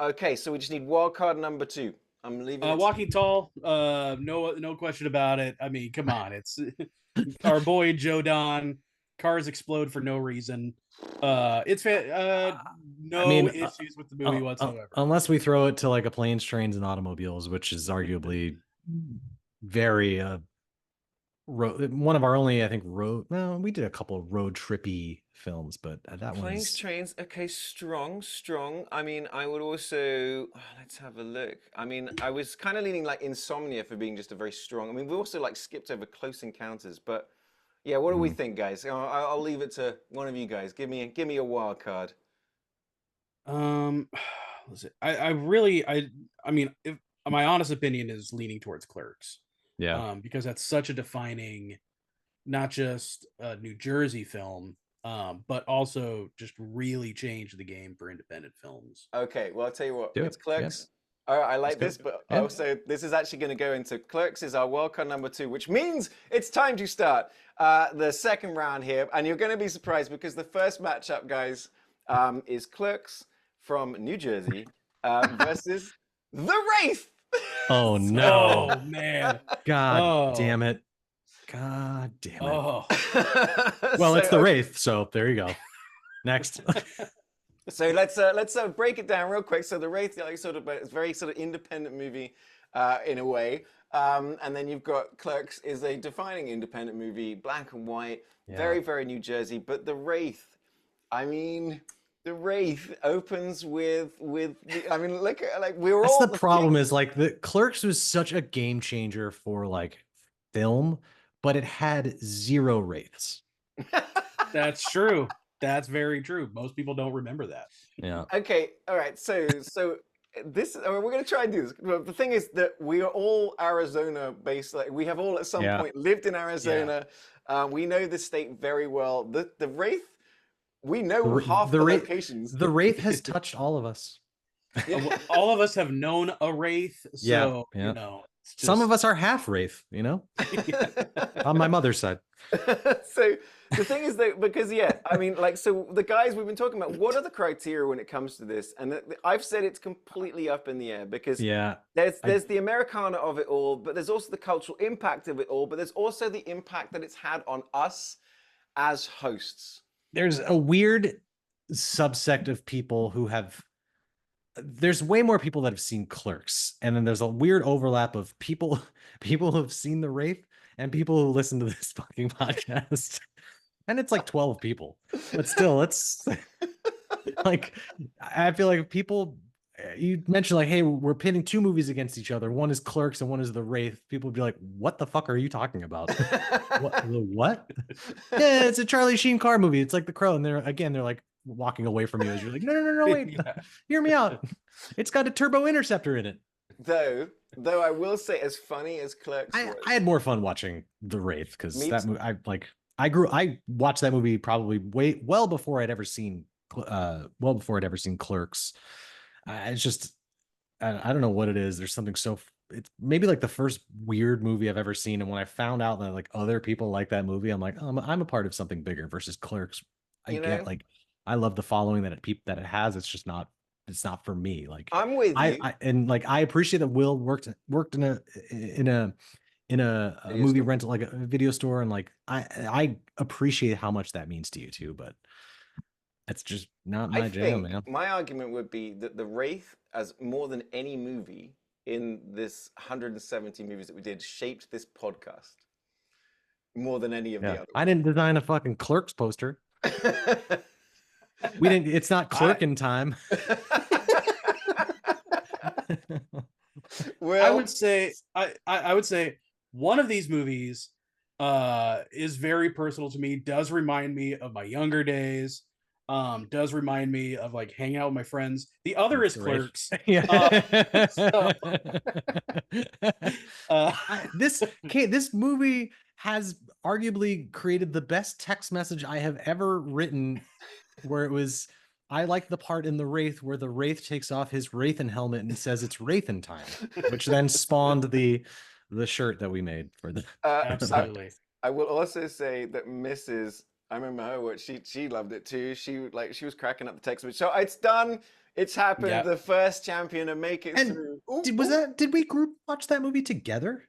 Okay, so we just need wildcard number 2. I'm leaving it. Walking Tall, no question about it. I mean, come on, it's our boy Joe Don. Cars explode for no reason. No issues with the movie whatsoever. Unless we throw it to like a Planes, Trains, and Automobiles, which is arguably very one of our only, I think, we did a couple of road trippy films, but that one Planes, Trains. Okay, strong. I mean, I would also let's have a look. I mean, I was kind of leaning like Insomnia for being just a very strong. I mean, we also like skipped over Close Encounters, but yeah, what do we think, guys? I'll leave it to one of you guys. Give me a wild card. Listen, I mean, if my honest opinion is leaning towards Clerks. Yeah. Because that's such a defining, not just a New Jersey film, but also just really changed the game for independent films. Okay, well, I'll tell you what, Do it's it. Clerks. All right, I like Let's this, go. but Yeah. also this is actually going to go into Clerks is our wildcard number 2, which means it's time to start the second round here. And you're going to be surprised because the first matchup, guys, is Clerks from New Jersey versus The Wraith. Oh no. Oh man. God damn it. God damn it. Oh. Well, it's The Wraith, so there you go. Next. So let's break it down real quick. So The Wraith, like, it's very sort of independent movie in a way, and then you've got Clerks is a defining independent movie, black and white, very very New Jersey. But The Wraith, I mean, The Wraith opens with I mean, look at, like, we were That's all the problem is like the Clerks was such a game changer for like film, but it had 0 wraiths. That's true. That's very true. Most people don't remember that. Yeah. Okay, all right. So this, I mean, we're going to try and do this. But the thing is that we are all Arizona based. Like, we have all at some point lived in Arizona. We know the state very well. The Wraith, we know half the locations. The Wraith has touched all of us. All of us have known a Wraith. So, you know, some of us are half Wraith, you know, on my mother's side. So the thing is that, because I mean, like, so the guys we've been talking about, what are the criteria when it comes to this? And I've said it's completely up in the air because there's the Americana of it all, but there's also the cultural impact of it all, but there's also the impact that it's had on us as hosts. There's a weird subsect of people who there's way more people that have seen Clerks, and then there's a weird overlap of people who have seen The Wraith and people who listen to this fucking podcast. And it's like 12 people, but still, it's like, I feel like people, you mentioned like, hey, we're pitting 2 movies against each other. One is Clerks and one is The Wraith. People would be like, what the fuck are you talking about? What? Yeah, it's a Charlie Sheen car movie. It's like The Crow. And they're like walking away from you as you're like, no, wait, hear me out. It's got a turbo interceptor in it. Though I will say, as funny as Clerks was, I had more fun watching The Wraith because that movie, I watched that movie probably well before I'd ever seen Clerks. It's just, I don't know what it is. There's something it's maybe like the first weird movie I've ever seen. And when I found out that like other people like that movie, I'm like, oh, I'm a part of something bigger versus Clerks. I love the following that it has. It's just not, it's not for me. Like I'm with you. I appreciate that Will worked in a movie rental, like a video store. And like, I appreciate how much that means to you too, but That's just not I my jam, think man. my argument would be that The Wraith, as more than any movie in this 170 movies that we did, shaped this podcast more than any of the Yeah, other I didn't design a fucking Clerks poster. ones. We didn't. It's not Clerk I- in time. I would say I would say one of these movies is very personal to me, does remind me of my younger days, does remind me of like hanging out with my friends. The other is The Wraith. Clerks. Yeah. So, This movie has arguably created the best text message I have ever written, where it was, I like the part in The Wraith where the Wraith takes off his Wraithen helmet and says it's Wraithen time, which then spawned the shirt that we made for the absolutely. I will also say that Mrs. I remember her what she loved it too. She was cracking up the text message. So it's done. It's happened. Yeah. The first champion to make it And through. Ooh, did we group watch that movie together?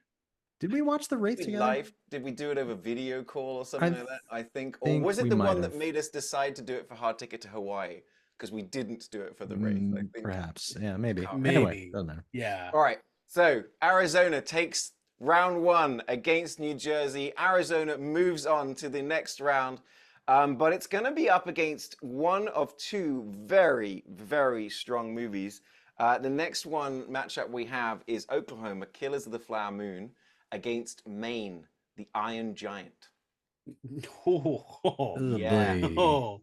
Did we watch The Wraith together? live? Did we do it over video call or something I like that? I think. Or think was it we the might one that have. made us decide to do it for Hard Ticket to Hawaii? Because we didn't do it for the Wraith. I think. Perhaps. Yeah, maybe. Maybe. Anyway, doesn't matter. Yeah. All right. So Arizona takes round 1 against New Jersey. Arizona moves on to the next round. But it's going to be up against one of 2 very, very strong movies. The next one matchup we have is Oklahoma, Killers of the Flower Moon, against Maine, the Iron Giant. Oh, Yeah. oh.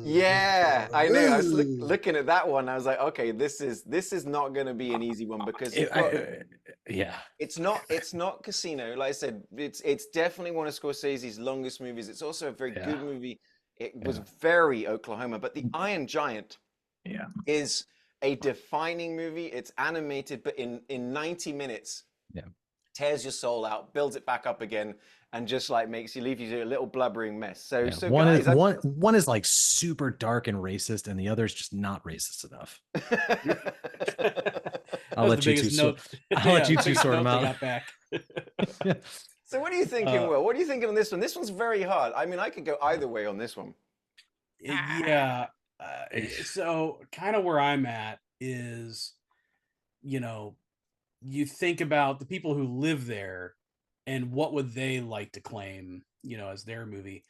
Yeah, I know. I was looking at that one. I was like, okay, this is not going to be an easy one because Yeah. it's not Casino. Like I said, it's definitely one of Scorsese's longest movies. It's also a very good movie. It was very Oklahoma, but The Iron Giant is a defining movie. It's animated, but in 90 minutes, tears your soul out, builds it back up again, and just like leave you a little blubbering mess. So one is like super dark and racist, and the other is just not racist enough. I'll let you two sort them out. So what are you thinking, Will? What are you thinking on this one? This one's very hard. I mean, I could go either way on this one. Yeah. So kind of where I'm at is, you think about the people who live there and what would they like to claim, as their movie.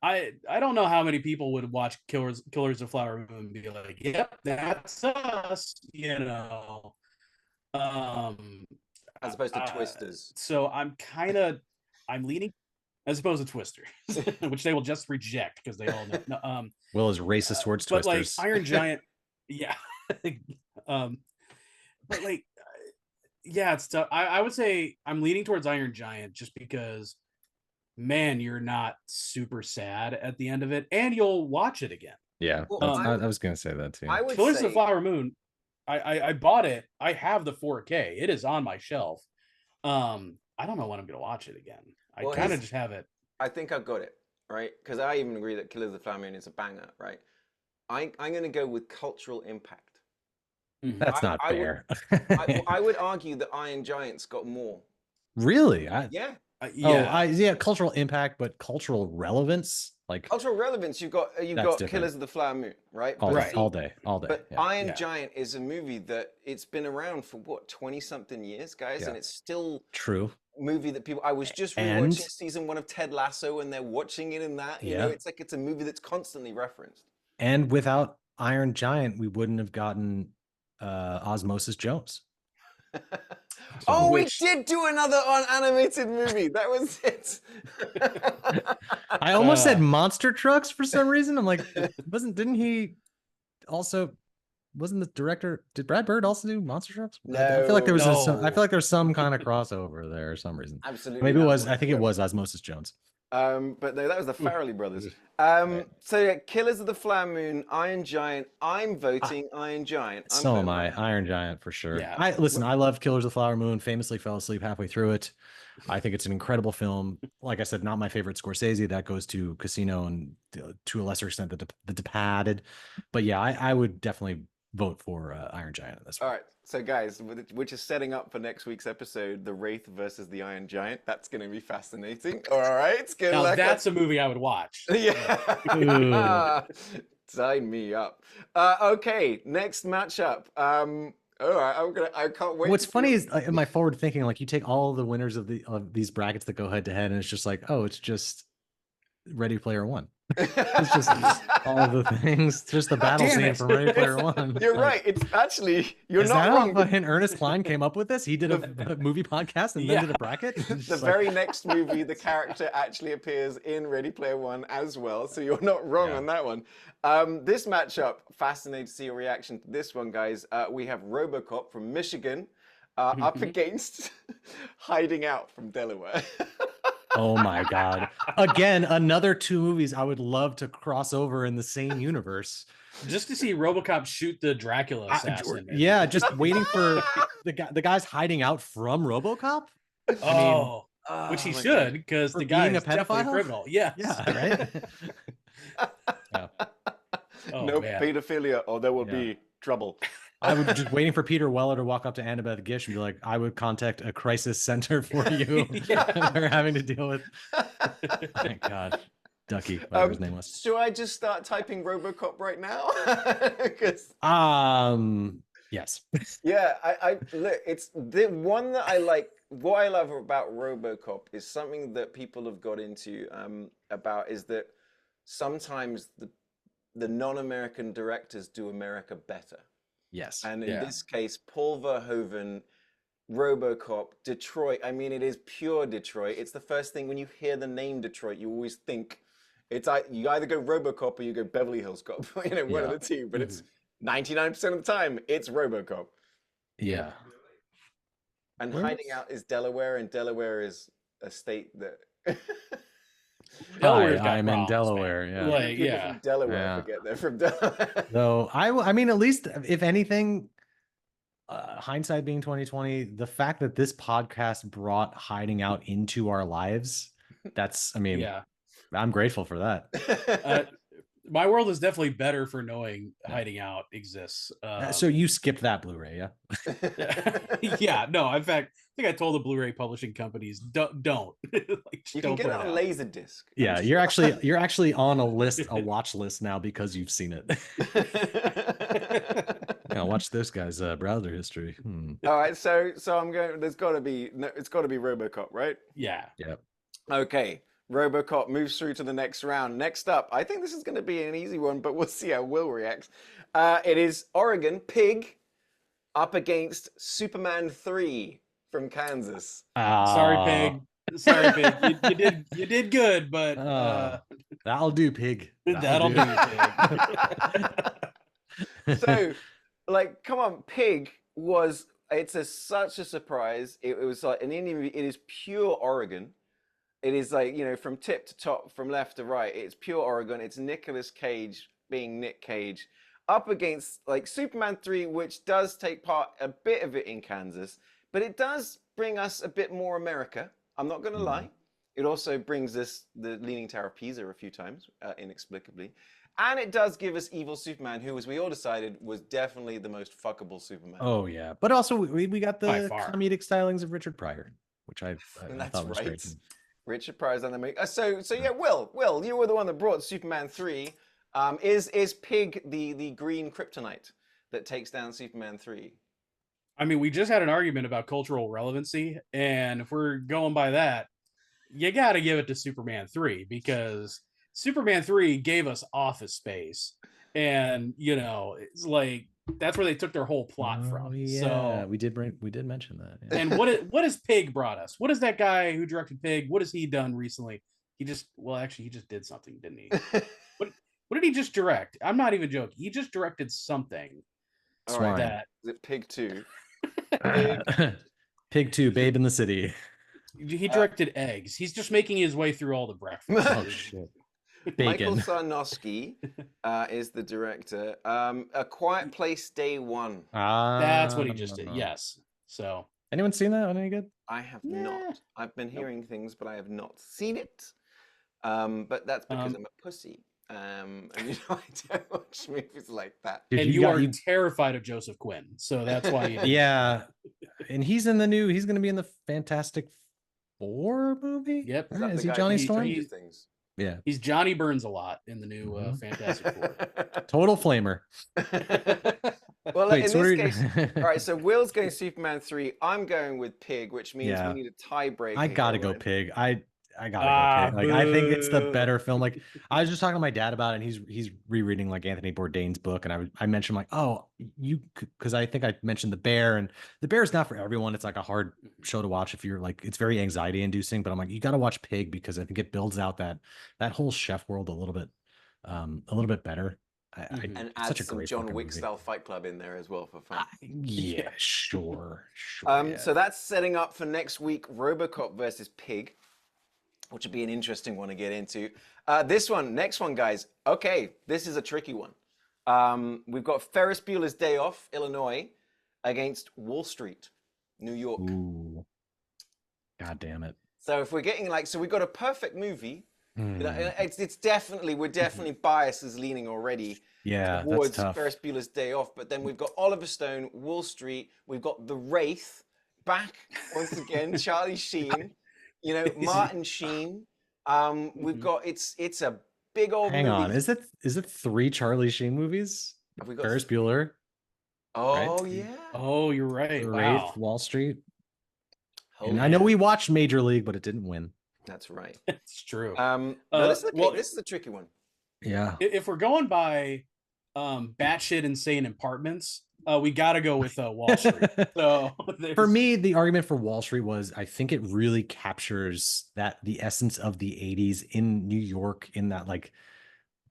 I don't know how many people would watch Killers of Flower Moon and be like, yep, that's us, As opposed to Twisters. So I'm leaning as opposed to Twister, which they will just reject because they all know. No, Will is racist towards but Twisters. like Iron Giant, yeah. But like, yeah, it's tough. I would say I'm leaning towards Iron Giant just because, man, you're not super sad at the end of it, and you'll watch it again. Yeah, I was gonna say that too. I would Killers say of the Flower Moon. I bought it. I have the 4K. It is on my shelf. I don't know when I'm gonna watch it again. I kind of just have it. I think I've got it, right? Because I even agree that Killers of the Flower Moon is a banger, right? I'm going to go with cultural impact. That's not fair. I would argue that Iron Giant's got more. Really? Yeah. Cultural impact, but cultural relevance, like Cultural relevance. You've got different. Killers of the Flower Moon, right? all day. But yeah. Iron Giant is a movie that it's been around for what 20-something years, guys, and it's still true. Movie that people. I was just rewatching season 1 of Ted Lasso, and they're watching it in that. You know, it's like it's a movie that's constantly referenced. And without Iron Giant, we wouldn't have gotten Osmosis Jones. We did do another animated movie. That was it. I almost said Monster Trucks for some reason. I'm like, wasn't the director? Did Brad Bird also do Monster Trucks? No, I feel like there was I feel like there's some kind of crossover there for some reason. Absolutely. Maybe it was. I think it was Osmosis Jones. But no, that was the Farrelly brothers. So yeah, Killers of the Flower Moon, Iron Giant. I'm voting Iron Giant. So am I. Iron Giant for sure. Yeah. I love Killers of the Flower Moon. Famously fell asleep halfway through it. I think it's an incredible film. Like I said, not my favorite Scorsese. That goes to Casino and to a lesser extent The Departed. But yeah, I would definitely vote for Iron Giant in this one. All right, so guys, which is setting up for next week's episode, the Wraith versus the Iron Giant. That's going to be fascinating. All right, it's good. Now Like that's a movie I would watch. yeah. Sign me up. Okay, next matchup. All right, I can't wait. What's to see funny what- is in my forward thinking, like you take all the winners of these brackets that go head to head, and it's just like, oh, it's just Ready Player One. It's just all of the things, just the battle Damn scene it. from Ready Player One. You're Like, right. It's actually you're is not that wrong. how fucking Ernest Klein came up with this? He did a movie podcast and then did a bracket. It's The just like- very next movie, the character actually appears in Ready Player One as well, so you're not wrong on that one. This matchup, fascinated to see your reaction to this one, guys. We have RoboCop from Michigan up against Hiding Out from Delaware. Oh my god! Again, another two movies I would love to cross over in the same universe. Just to see RoboCop shoot the Dracula assassin. Yeah, just waiting for the guy's hiding out from RoboCop. Oh, Oh which he my should, God. because For the guy being a is definitely a pedophile? criminal. Yes. Yeah, right. Yeah. Oh, No man. pedophilia, or there will Yeah. be trouble. I would just waiting for Peter Weller to walk up to Annabeth Gish and be like, "I would contact a crisis center for you." They're having to deal with. Thank God, Ducky, whatever his name was. Should I just start typing RoboCop right now? 'Cause Yes. yeah, I look. It's the one that I like. What I love about RoboCop is something that people have got into about is that sometimes the non-American directors do America better. Yes. And in this case, Paul Verhoeven, RoboCop, Detroit. I mean, it is pure Detroit. It's the first thing when you hear the name Detroit, you always think it's you either go RoboCop or you go Beverly Hills Cop. You know, one of the two. But it's 99% of the time it's RoboCop. Yeah. And Where Hiding Out is Delaware, and Delaware is a state that. Delaware's got I'm in problems, Delaware. man. Yeah. Like, People yeah. from Delaware Yeah. forget they're from Delaware. Though I mean, at least if anything, hindsight being 2020, the fact that this podcast brought Hiding Out into our lives, that's, I mean, Yeah. I'm grateful for that. My world is definitely better for knowing Hiding Out exists. So you skipped that Blu-ray, yeah? Yeah, no, in fact, I think I told the Blu-ray publishing companies don't. Like, You can don't get put it on out. Laserdisc. Yeah, you're actually on a watch list now because you've seen it. Yeah, watch this guy's browser history. All right, so I'm going. It's got to be RoboCop, right? Yeah. Yep. Okay, RoboCop moves through to the next round. Next up, I think this is going to be an easy one, but we'll see how Will reacts. It is Oregon Pig up against Superman 3 from Kansas. Sorry, Pig. Sorry, Pig. You did good, but that'll do, Pig. that'll do, Pig. So, like, come on, Pig was. Such a surprise. It was like an indie movie. It is pure Oregon. It is like, you know, from tip to top, from left to right. It's pure Oregon. It's Nicolas Cage being Nick Cage up against like Superman 3, which does take part a bit of it in Kansas, but it does bring us a bit more America. I'm not going to lie. It also brings us the Leaning Tower of Pisa a few times, inexplicably. And it does give us Evil Superman, who, as we all decided, was definitely the most fuckable Superman. Oh, yeah. But also, we got By the far. comedic stylings of Richard Pryor, which I That's thought was right. great. Richard Pryor's on the make. So yeah, Will, you were the one that brought Superman 3. Is Pig the green kryptonite that takes down Superman 3? I mean, we just had an argument about cultural relevancy, and if we're going by that, you got to give it to Superman 3, because Superman 3 gave us Office Space, and you know, it's like that's where they took their whole plot from. Yeah, So we did mention that. Yeah. and what has Pig brought us? What is that guy who directed Pig? What has he done recently? He just did something, didn't he? What did he just direct? I'm not even joking. He just directed something. All right, Swine. is it Pig 2? Pig 2, Babe in the City. He directed Eggs. He's just making his way through all the breakfast. Oh shit. Michael Bacon. Sarnowski is the director. A Quiet Place Day 1. That's what he just did. Yes. So Anyone seen that? Any good? I have not. I've been hearing things, but I have not seen it. But that's because I'm a pussy. And I don't watch movies like that. Dude, And you are terrified of Joseph Quinn, so that's why you. Yeah, and he's in the new. He's going to be in the Fantastic Four movie. Yep. Right? Is he Johnny Storm? Things. Yeah, he's Johnny Burns a lot in the new Fantastic Four. Total flamer. Well, Wait, in so this case, all right. So Will's going Superman 3. I'm going with Pig, which means we need a tiebreaker. I gotta go Pig. I gotta go Pig. Like, I think it's the better film. Like, I was just talking to my dad about it, and he's rereading like Anthony Bourdain's book, and I mentioned like, oh, because I think I mentioned The Bear, and The Bear is not for everyone. It's like a hard show to watch if you're like, it's very anxiety inducing. But I'm like, you got to watch Pig because I think it builds out that whole chef world a little bit better. And add some John Wick style Fight Club in there as well for fun. Yeah, sure. So that's setting up for next week, RoboCop versus Pig, which would be an interesting one to get into. Next one, guys. Okay, this is a tricky one. We've got Ferris Bueller's Day Off, Illinois, against Wall Street, New York. Ooh. God damn it. So if we're getting we've got a perfect movie. It's definitely, we're definitely biased as leaning already towards Ferris Bueller's Day Off, but then we've got Oliver Stone, Wall Street, we've got The Wraith back once again, Charlie Sheen, Martin Sheen. We've got it's a big old Hang movie. on, is it 3 Charlie Sheen movies? Have we got Ferris Bueller? Oh right? Yeah. Oh, you're right. The Wow. Wraith, Wall Street. And I know we watched Major League, but it didn't win. That's right. It's true. This is a tricky one. Yeah. If we're going by batshit insane apartments, we got to go with Wall Street. So for me, the argument for Wall Street was I think it really captures the essence of the 80s in New York, in that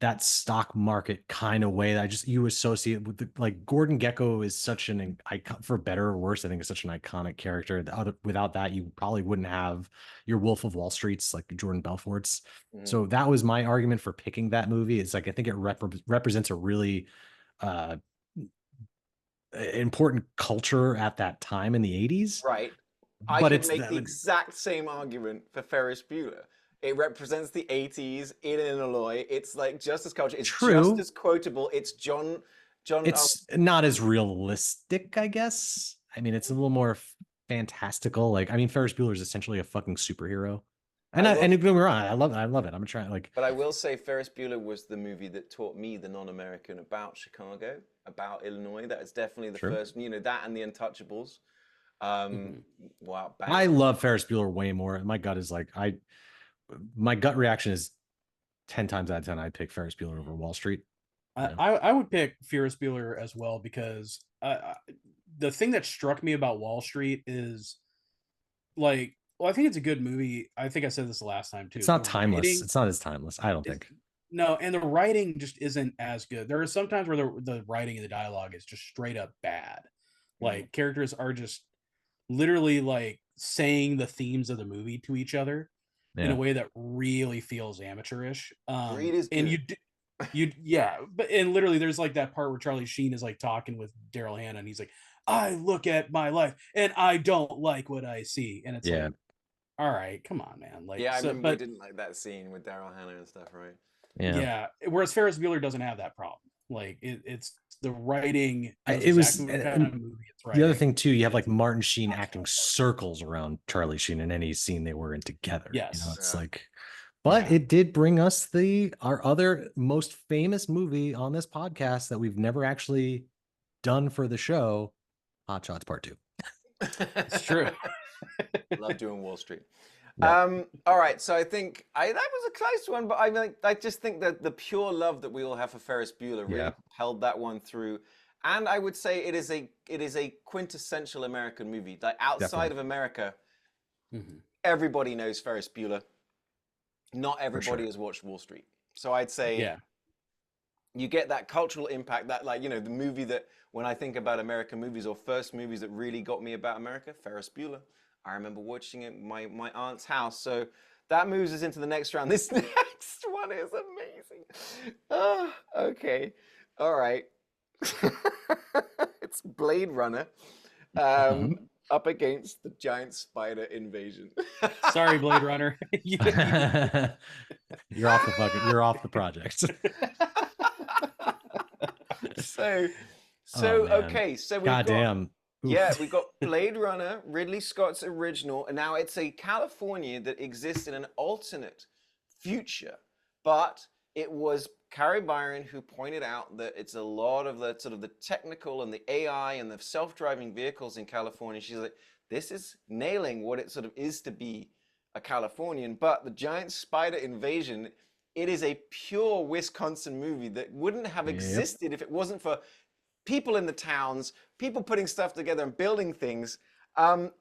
that stock market kind of way that you associate with Gordon Gekko is such an icon, for better or worse. I think it's such an iconic character. Without that, you probably wouldn't have your Wolf of Wall Streets like Jordan Belfort's. So that was my argument for picking that movie. It's I think it represents a really important culture at that time in the 80s. Right. I could make the exact same argument for Ferris Bueller. It represents the 80s in Illinois. It's just as culture. It's just as quotable. It's John. It's not as realistic, I guess. I mean, it's a little more fantastical. Ferris Bueller is essentially a fucking superhero. And don't get me wrong, I love it. I'm trying But I will say, Ferris Bueller was the movie that taught me the non-American about Chicago, about Illinois. That is definitely the first. That and The Untouchables. Wow. Bang. I love Ferris Bueller way more. My gut is my gut reaction is 10 times out of 10, I'd pick Ferris Bueller over Wall Street. I would pick Ferris Bueller as well, because the thing that struck me about Wall Street is I think it's a good movie. I think I said this the last time too. It's not timeless. It's not as timeless, I don't think. No, and the writing just isn't as good. There are some times where the writing and the dialogue is just straight up bad. Characters are just literally saying the themes of the movie to each other in a way that really feels amateurish. Greed is good. And literally there's that part where Charlie Sheen is talking with Daryl Hannah, and he's like, I look at my life and I don't like what I see. And it's all right, come on, man. I remember we didn't like that scene with Daryl Hannah and stuff, right? Yeah. Whereas Ferris Bueller doesn't have that problem. It's the writing. It was kind of movie it's writing. The other thing too, you have Martin Sheen acting circles around Charlie Sheen in any scene they were in together. Yes. It's but it did bring us our other most famous movie on this podcast that we've never actually done for the show, Hot Shots Part 2. It's true. Love doing Wall Street. All right, so I think that was a close one, but I just think that the pure love that we all have for Ferris Bueller really held that one through. And I would say it is a quintessential American movie. Outside of America, everybody knows Ferris Bueller. Not everybody has watched Wall Street. So I'd say you get that cultural impact, that the movie that when I think about American movies or first movies that really got me about America, Ferris Bueller. I remember watching it in my aunt's house. So that moves us into the next round. This next one is amazing. Okay. All right. It's Blade Runner. up against the giant spider invasion. Sorry, Blade Runner. You're off the project. So Oh, man. okay, so we've God got damn. yeah, we got Blade Runner, Ridley Scott's original, and now it's a California that exists in an alternate future. But it was Carrie Byron who pointed out that it's a lot of the sort of the technical and the AI and the self-driving vehicles in California. She's like, this is nailing what it sort of is to be a Californian. But the giant spider invasion, it is a pure Wisconsin movie that wouldn't have existed if it wasn't for people in the towns, people putting stuff together and building things. I'm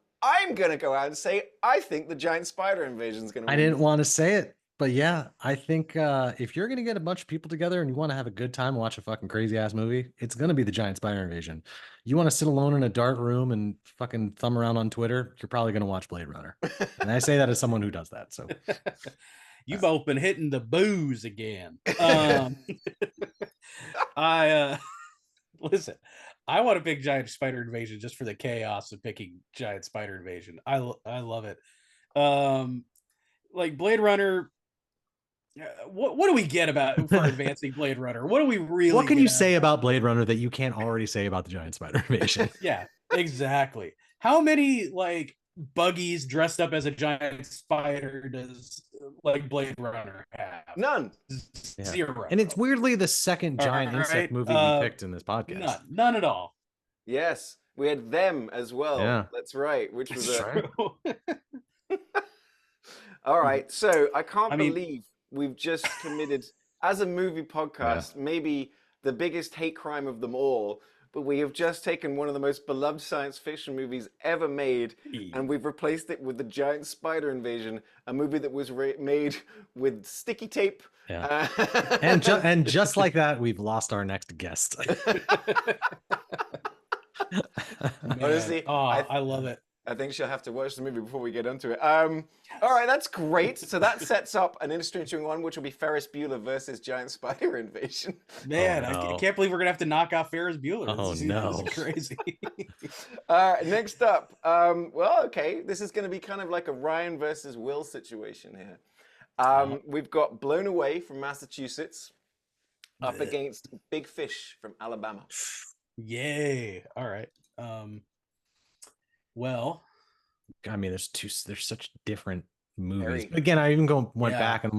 going to go out and say, I think the giant spider invasion is going to I didn't want to say it, but yeah, I think if you're going to get a bunch of people together and you want to have a good time, watch a fucking crazy ass movie, it's going to be the giant spider invasion. You want to sit alone in a dark room and fucking thumb around on Twitter, you're probably going to watch Blade Runner. And I say that as someone who does that. So You've both been hitting the booze again. Listen, I want to pick giant spider invasion just for the chaos of picking giant spider invasion. I love it. Like Blade Runner, what do we get about for advancing Blade Runner? What do we really? What can you say about Blade Runner that you can't already say about the giant spider invasion? Yeah, exactly. How many like buggies dressed up as a giant spider does like Blade Runner have? None. Zero. And it's weirdly the second giant insect movie we picked in this podcast. None at all. Yes, we had Them as well. Yeah. That's right. Which was True. All right. So I can't believe we've just committed, as a movie podcast, maybe the biggest hate crime of them all. But we have just taken one of the most beloved science fiction movies ever made, and we've replaced it with the giant spider invasion, a movie that was made with sticky tape. Yeah. And just like that, we've lost our next guest. Honestly, I love it. I think she'll have to watch the movie before we get into it. All right, that's great. So that sets up an interesting one, which will be Ferris Bueller versus Giant Spider Invasion. Man, I can't believe we're gonna have to knock out Ferris Bueller. This is crazy. Next up, well, okay, this is going to be kind of like a Ryan versus Will situation here. We've got Blown Away from Massachusetts up against Big Fish from Alabama. Yay! All right. Well, I mean, there's such different movies. Again, I even went back and I'm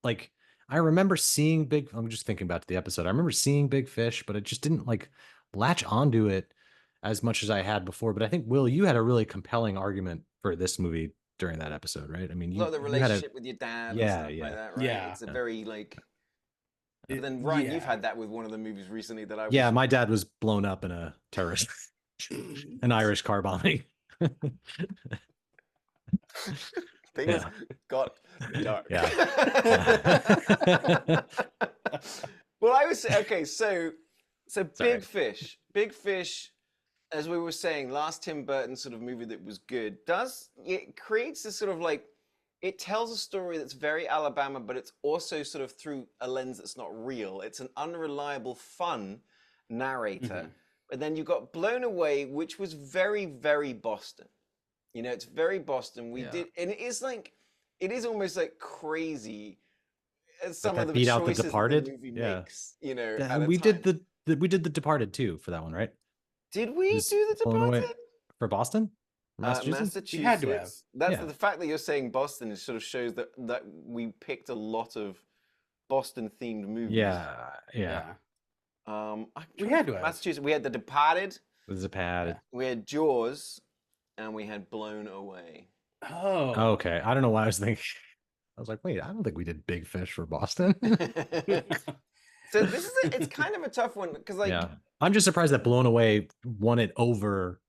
like, I remember seeing I'm just thinking about the episode. I remember seeing Big Fish, but it just didn't like latch onto it as much as I had before. But I think, Will, you had a really compelling argument for this movie during that episode, right? I mean, you the relationship with your dad and stuff like that, right? Yeah. It's a very like... But then, Ryan, you've had that with one of the movies recently that I was... Yeah, my dad was blown up in a terrorist... an Irish car bombing. Things got dark. Yeah. Well, I was okay. So Big Fish, as we were saying, last Tim Burton sort of movie that was good. It creates this sort of like, it tells a story that's very Alabama, but it's also sort of through a lens that's not real. It's an unreliable, fun narrator. Mm-hmm. But then you got Blown Away, which was very, very Boston. You know, it's very Boston. And it is almost like crazy. Some of the beat choices out The Departed. The movie makes, you know. We did The Departed too for that one, right? Did we do The Departed for Boston? Massachusetts. You had to have. That's the fact that you're saying Boston. It sort of shows that we picked a lot of Boston-themed movies. Yeah. We had to have. Massachusetts. We had The Departed. We had Jaws, and we had Blown Away. Oh, okay. I don't know why I was thinking. I was like, wait, I don't think we did Big Fish for Boston. So it's kind of a tough one because I'm just surprised that Blown Away won it over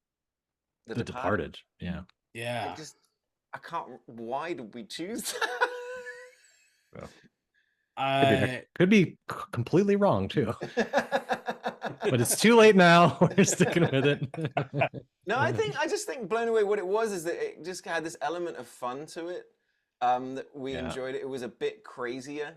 The Departed. Yeah. I can't. Why did we choose that? Could be completely wrong too. But it's too late now. We're sticking with it. No, I just think Blown Away, what it was is that it just had this element of fun to it. That we enjoyed it. It was a bit crazier.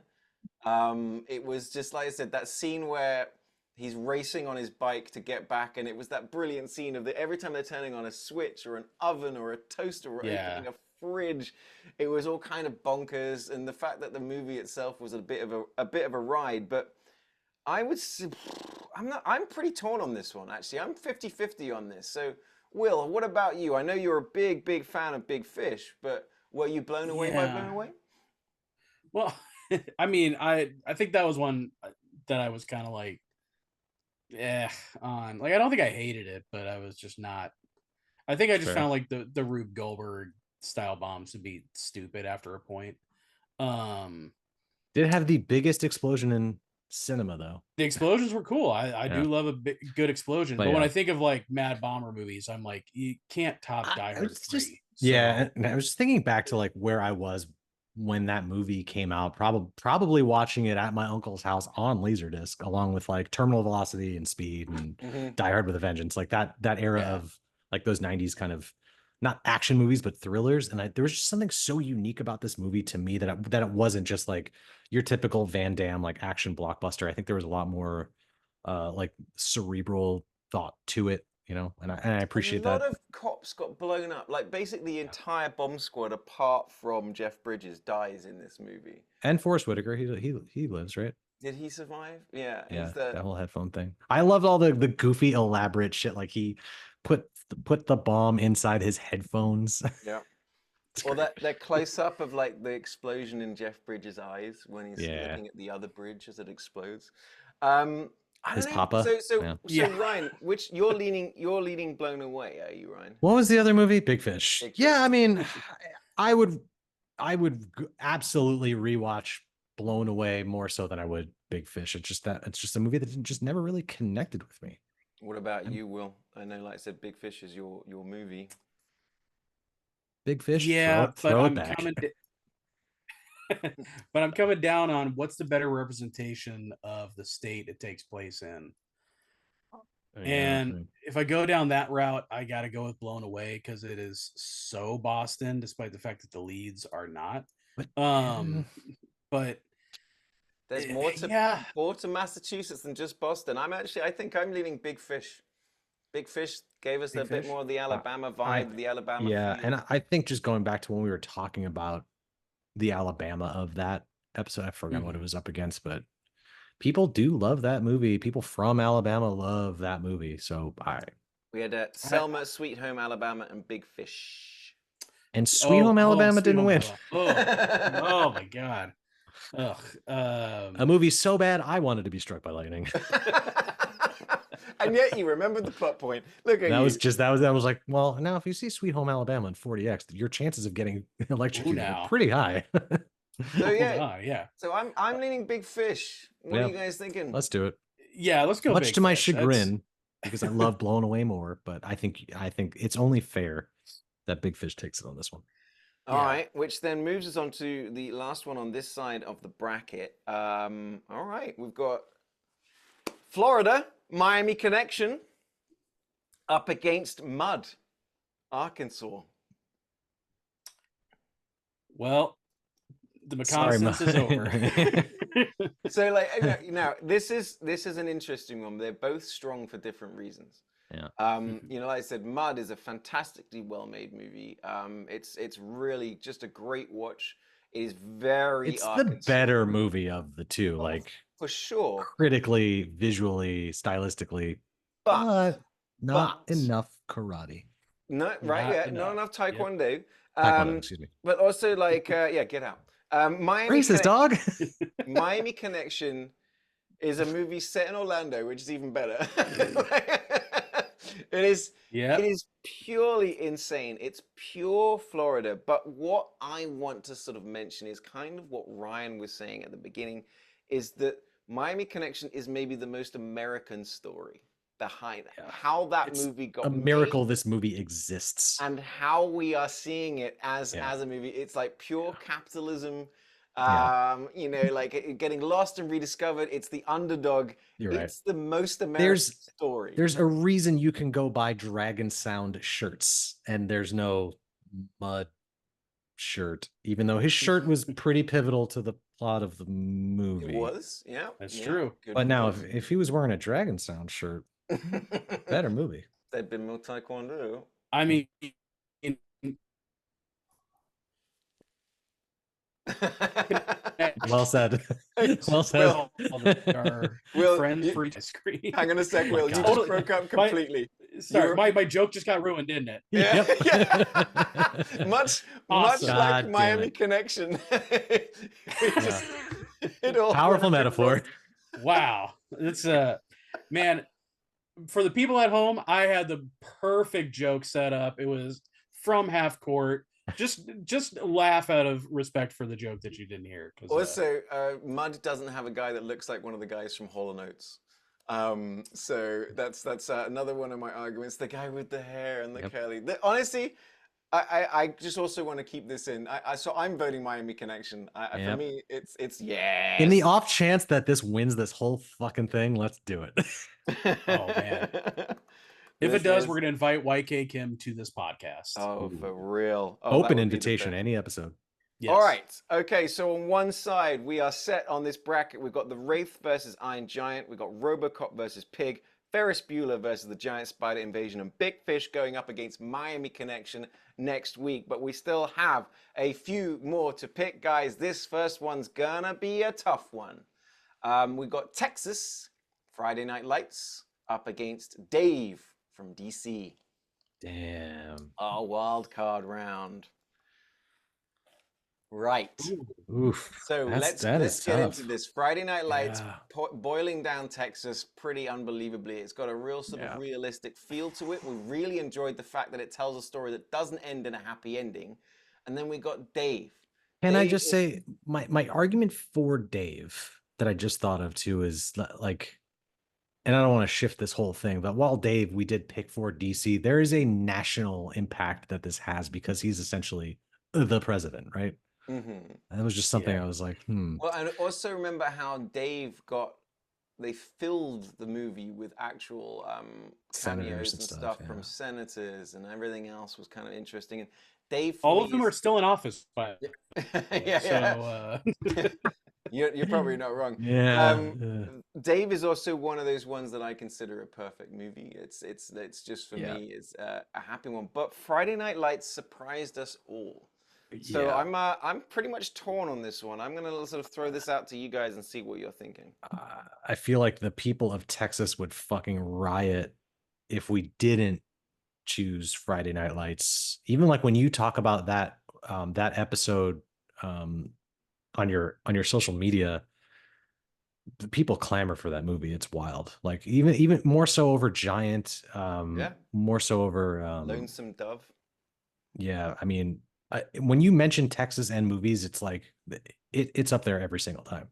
It was just like I said, that scene where he's racing on his bike to get back, and it was that brilliant scene of every time they're turning on a switch or an oven or a toaster or opening a fridge, it was all kind of bonkers. And the fact that the movie itself was a bit of a ride, but I would say, I'm pretty torn on this one, actually. I'm 50-50 on this. So, Will, what about you? I know you're a big fan of Big Fish, but were you blown away by Blown Away? Well, I mean, I think that was one that I was kind of like, on. Like, I don't think I hated it, but I was just not. I think I just found like the Rube Goldberg style bombs to be stupid after a point. Did have the biggest explosion in cinema, though. The explosions were cool. I do love a good explosion, but when I think of like Mad Bomber movies, I'm like, you can't top Die Hard 3. Yeah, and I was just thinking back to like where I was when that movie came out, probably watching it at my uncle's house on Laserdisc, along with like Terminal Velocity and Speed and Die Hard with a Vengeance, like that era of like those 90s kind of not action movies but thrillers. And there was just something so unique about this movie to me that it wasn't just like your typical Van Damme like action blockbuster. I think there was a lot more like cerebral thought to it, you know, and I appreciate that. A lot of cops got blown up. Like basically the entire bomb squad, apart from Jeff Bridges, dies in this movie. And Forrest Whitaker, he lives, right? Did he survive? Yeah. Yeah, that whole headphone thing. I loved all the goofy, elaborate shit. Like he put the bomb inside his headphones. Yeah. Or that close up of like the explosion in Jeff Bridges' eyes when he's looking at the other bridge as it explodes. His papa. So Ryan, which you're leaning Blown Away, are you, Ryan? What was the other movie? Big Fish. Yeah, I mean, I would absolutely rewatch Blown Away more so than I would Big Fish. It's just a movie that just never really connected with me. What about you, Will? I know, like I said, Big Fish is your movie. Big Fish. Yeah, throw it back. But I'm coming down on what's the better representation of the state it takes place in. And if I go down that route, I got to go with Blown Away because it is so Boston, despite the fact that the leads are not. But there's more to Massachusetts than just Boston. I think I'm leaning Big Fish. Big Fish gave us a bit more of the Alabama vibe, the Alabama feel. And I think just going back to when we were talking about the Alabama of that episode, I forgot what it was up against, but people do love that movie. People from Alabama love that movie. So we had Selma, Sweet Home Alabama, and Big Fish. And Sweet Home Alabama didn't win. Oh my God. A movie so bad I wanted to be struck by lightning. And yet you remembered the plot point. Look at that was like, well, now if you see Sweet Home Alabama in 40X, your chances of getting electrocuted are pretty high. So So I'm leaning Big Fish. What are you guys thinking? Let's do it. Yeah, let's go. Much to my chagrin, because I love Blown Away more, but I think it's only fair that Big Fish takes it on this one. All right, which then moves us on to the last one on this side of the bracket. All right, we've got Florida, Miami Connection, up against Mud, Arkansas. Well, the reconnaissance is over. So, like, now this is an interesting one. They're both strong for different reasons. Yeah. You know, like I said, Mud is a fantastically well-made movie. It's really just a great watch. It is it's the better movie of the two, like for sure. Critically, visually, stylistically, but not enough karate. No, right? Not enough taekwondo. Taekwondo, excuse me. But also, like, get out. Miami Racist dog. Miami Connection is a movie set in Orlando, which is even better. It is purely insane. It's pure Florida. But what I want to sort of mention is kind of what Ryan was saying at the beginning, is that Miami Connection is maybe the most American story behind how that movie got made, miracle this movie exists, and how we are seeing it as a movie. It's like pure capitalism. You know, like getting lost and rediscovered. It's the underdog. It's the most American story. There's a reason you can go buy Dragon Sound shirts and there's no Mud shirt, even though his shirt was pretty pivotal to the plot of the movie. It was, yeah. That's yeah, true. good But now, point. if he was wearing a Dragon Sound shirt, better movie. They'd been more taekwondo. I mean, Well said. Well said. Our Will, friend free screen. hang on a sec, Will. You God. just broke up completely. Sorry, my joke just got ruined, didn't it? Yeah. Yep. much Awesome. like God damn Miami it. Connection. It all Powerful went metaphor. Wow, it's man. For the people at home, I had the perfect joke set up. It was from half court. Just laugh out of respect for the joke that you didn't hear. Also, Mud doesn't have a guy that looks like one of the guys from Hall & Oates. So that's another one of my arguments. The guy with the hair and the curly. Honestly, I just also want to keep this in. So I'm voting Miami Connection. For me, it's yes. In the off chance that this wins this whole fucking thing, let's do it. Oh man. If it does, we're going to invite YK Kim to this podcast. Oh, for real. Oh, that Open would be the invitation, best. any episode. Yes. All right. Okay. So on one side, we are set on this bracket. We've got the Wraith versus Iron Giant. We've got RoboCop versus Pig. Ferris Bueller versus the Giant Spider Invasion. And Big Fish going up against Miami Connection next week. But we still have a few more to pick, guys. This first one's gonna be a tough one. We've got Texas, Friday Night Lights, up against Dave from DC. Damn. Our wild card round. Right. Oof. So let's get into this. Friday Night Lights, boiling down Texas pretty unbelievably. It's got a real sort of realistic feel to it. We really enjoyed the fact that it tells a story that doesn't end in a happy ending. And then we got Dave. Can I just say my argument for Dave that I just thought of too is like, and I don't want to shift this whole thing, but while Dave, we did pick for DC, there is a national impact that this has because he's essentially the president, right? Mm-hmm. That was just something I was like, Well, and also remember how Dave they filled the movie with actual cameos and stuff from senators, and everything else was kind of interesting. And Dave, all of them are still in office, but you're probably not wrong. Dave is also one of those ones that I consider a perfect movie. It's just for me, it's a happy one. But Friday Night Lights surprised us all. So I'm pretty much torn on this one. I'm gonna sort of throw this out to you guys and see what you're thinking. I feel like the people of Texas would fucking riot if we didn't choose Friday Night Lights. Even like when you talk about that that episode on your social media, the people clamor for that movie. It's wild. Like even more so over Giant, more so over Lonesome Dove. Yeah, I mean, when you mention Texas and movies, it's like it's up there every single time.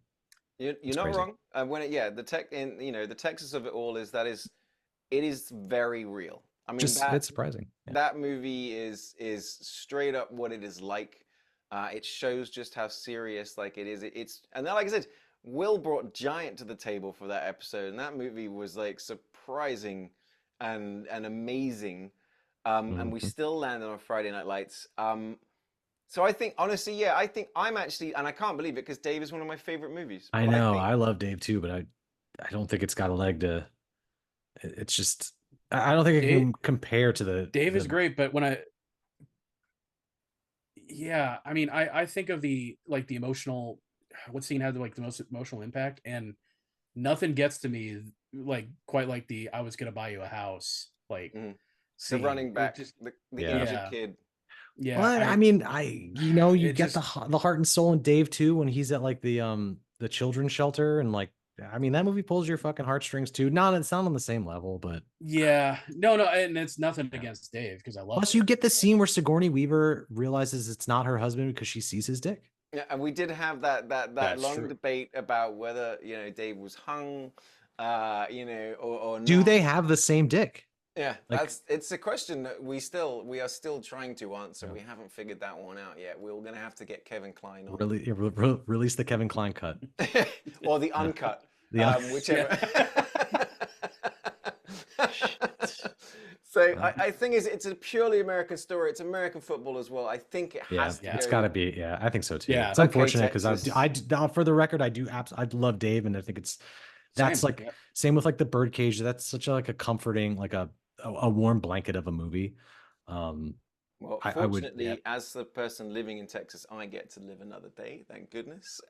You're not wrong. The Texas of it all is it is very real. I mean, it's surprising. That movie is straight up what it is like. It shows just how serious like it is. And then, like I said, Will brought Giant to the table for that episode, and that movie was like surprising and amazing. And we still landed on Friday Night Lights. So I think, honestly, I think I'm actually, and I can't believe it because Dave is one of my favorite movies. I know, I love Dave too, but I don't think it's got a leg to. It's just, I don't think it can compare to the. Dave is great, but when I mean, I think of the emotional, what scene had like the most emotional impact, and nothing gets to me like quite like the I was gonna buy you a house like. The running back, the injured kid. Yeah, well, I mean, you get the heart and soul in Dave too when he's at like the children's shelter, and like, I mean, that movie pulls your fucking heartstrings too. It's not on the same level, but no, and it's nothing against Dave because I love. Plus, you get the scene where Sigourney Weaver realizes it's not her husband because she sees his dick. Yeah, and we did have that long debate about whether Dave was hung, or not. Do they have the same dick? Yeah, it's a question that we are still trying to answer. We haven't figured that one out yet. We're gonna have to get Kevin Kline on. Release the Kevin Kline cut, or the uncut, whichever. So I think it's a purely American story. It's American football as well. I think it Yeah, has to it's go. got to be. Yeah, I think so too. Yeah. It's Okay, unfortunate because Texas. for the record, I love Dave, and I think that's Same. like Yep. same with like the Birdcage. That's such a like a comforting, like a warm blanket of a movie. Well, I would, yeah. fortunately, as the person living in Texas, I get to live another day. Thank goodness.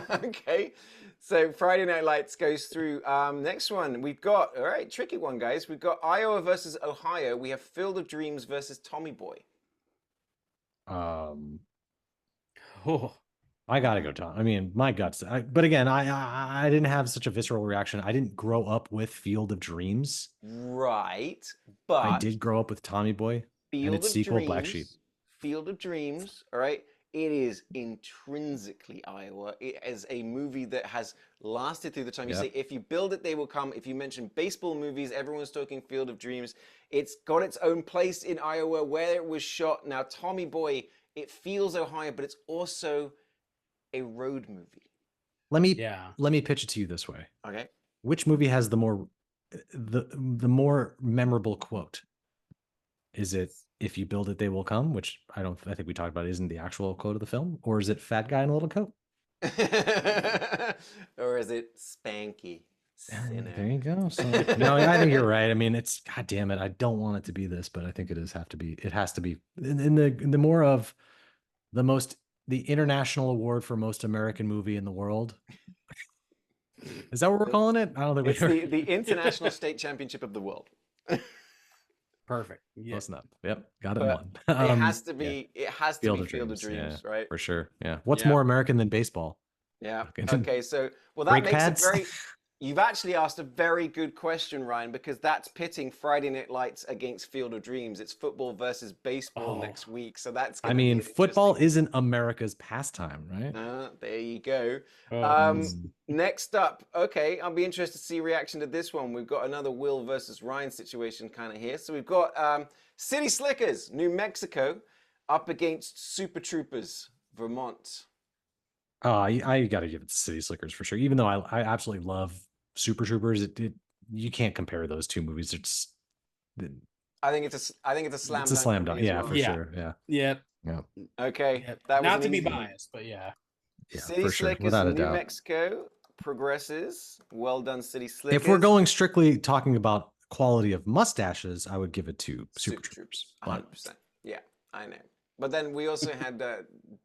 Okay, so Friday Night Lights goes through. Next one we've got. All right, tricky one, guys. We've got Iowa versus Ohio. We have Field of Dreams versus Tommy Boy. Oh, I gotta go, Tom. I mean, my guts. But again, I didn't have such a visceral reaction. I didn't grow up with Field of Dreams. Right, I but did grow up with Tommy Boy and Field its of sequel, Black Sheep. Dreams, Field of Dreams, all right, it is intrinsically Iowa. It is a movie that has lasted through the time. You Yep. say, if you build it, they will come. If you mention baseball movies, everyone's talking Field of Dreams. It's got its own place in Iowa where it was shot. Now, Tommy Boy, it feels Ohio, but it's also a road movie. Let yeah. me pitch it to you this way. Okay. Which movie has the more memorable quote? Is it "If you build it, they will come," which I think we talked about isn't the actual quote of the film, or is it "Fat guy in a little coat"? Or is it Spanky? There you go. So, no, I think you're right. I mean, it's, God damn it. I don't want it to be this, but I think it has to be in the more of the international award for most American movie in the world. Is that what we're calling it? I don't think It's we the International State Championship of the World. Perfect. Yeah. Close enough. Yep. Got it. But One. it has to Yeah. be Field of Dreams, Yeah, right? for sure. Yeah. What's Yeah. more American than baseball? Yeah. Okay. Okay, so well that Brake makes pads? it very you've actually asked a very good question, Ryan, because that's pitting Friday Night Lights against Field of Dreams. It's football versus baseball Oh. next week. So that's I gonna be mean, an football interesting- isn't America's pastime, right? There you go. Oh, Next up, okay, I'll be interested to see reaction to this one. We've got another Will versus Ryan situation kind of here. So we've got City Slickers, New Mexico, up against Super Troopers, Vermont. I got to give it to City Slickers for sure. Even though I absolutely love Super Troopers, you can't compare those two movies. I think it's a slam It's a dunk. slam for dunk. me as Yeah, well. for Yeah. sure. Yeah. Yep. Yeah. Okay, Yep. that was Not an to be easy one. biased, but yeah. Yeah, City for sure. Slickers, Without a New doubt. Mexico progresses. Well done, City Slickers. If we're going strictly talking about quality of mustaches, I would give it to Super Troopers. 100%. Yeah, I know. But then we also had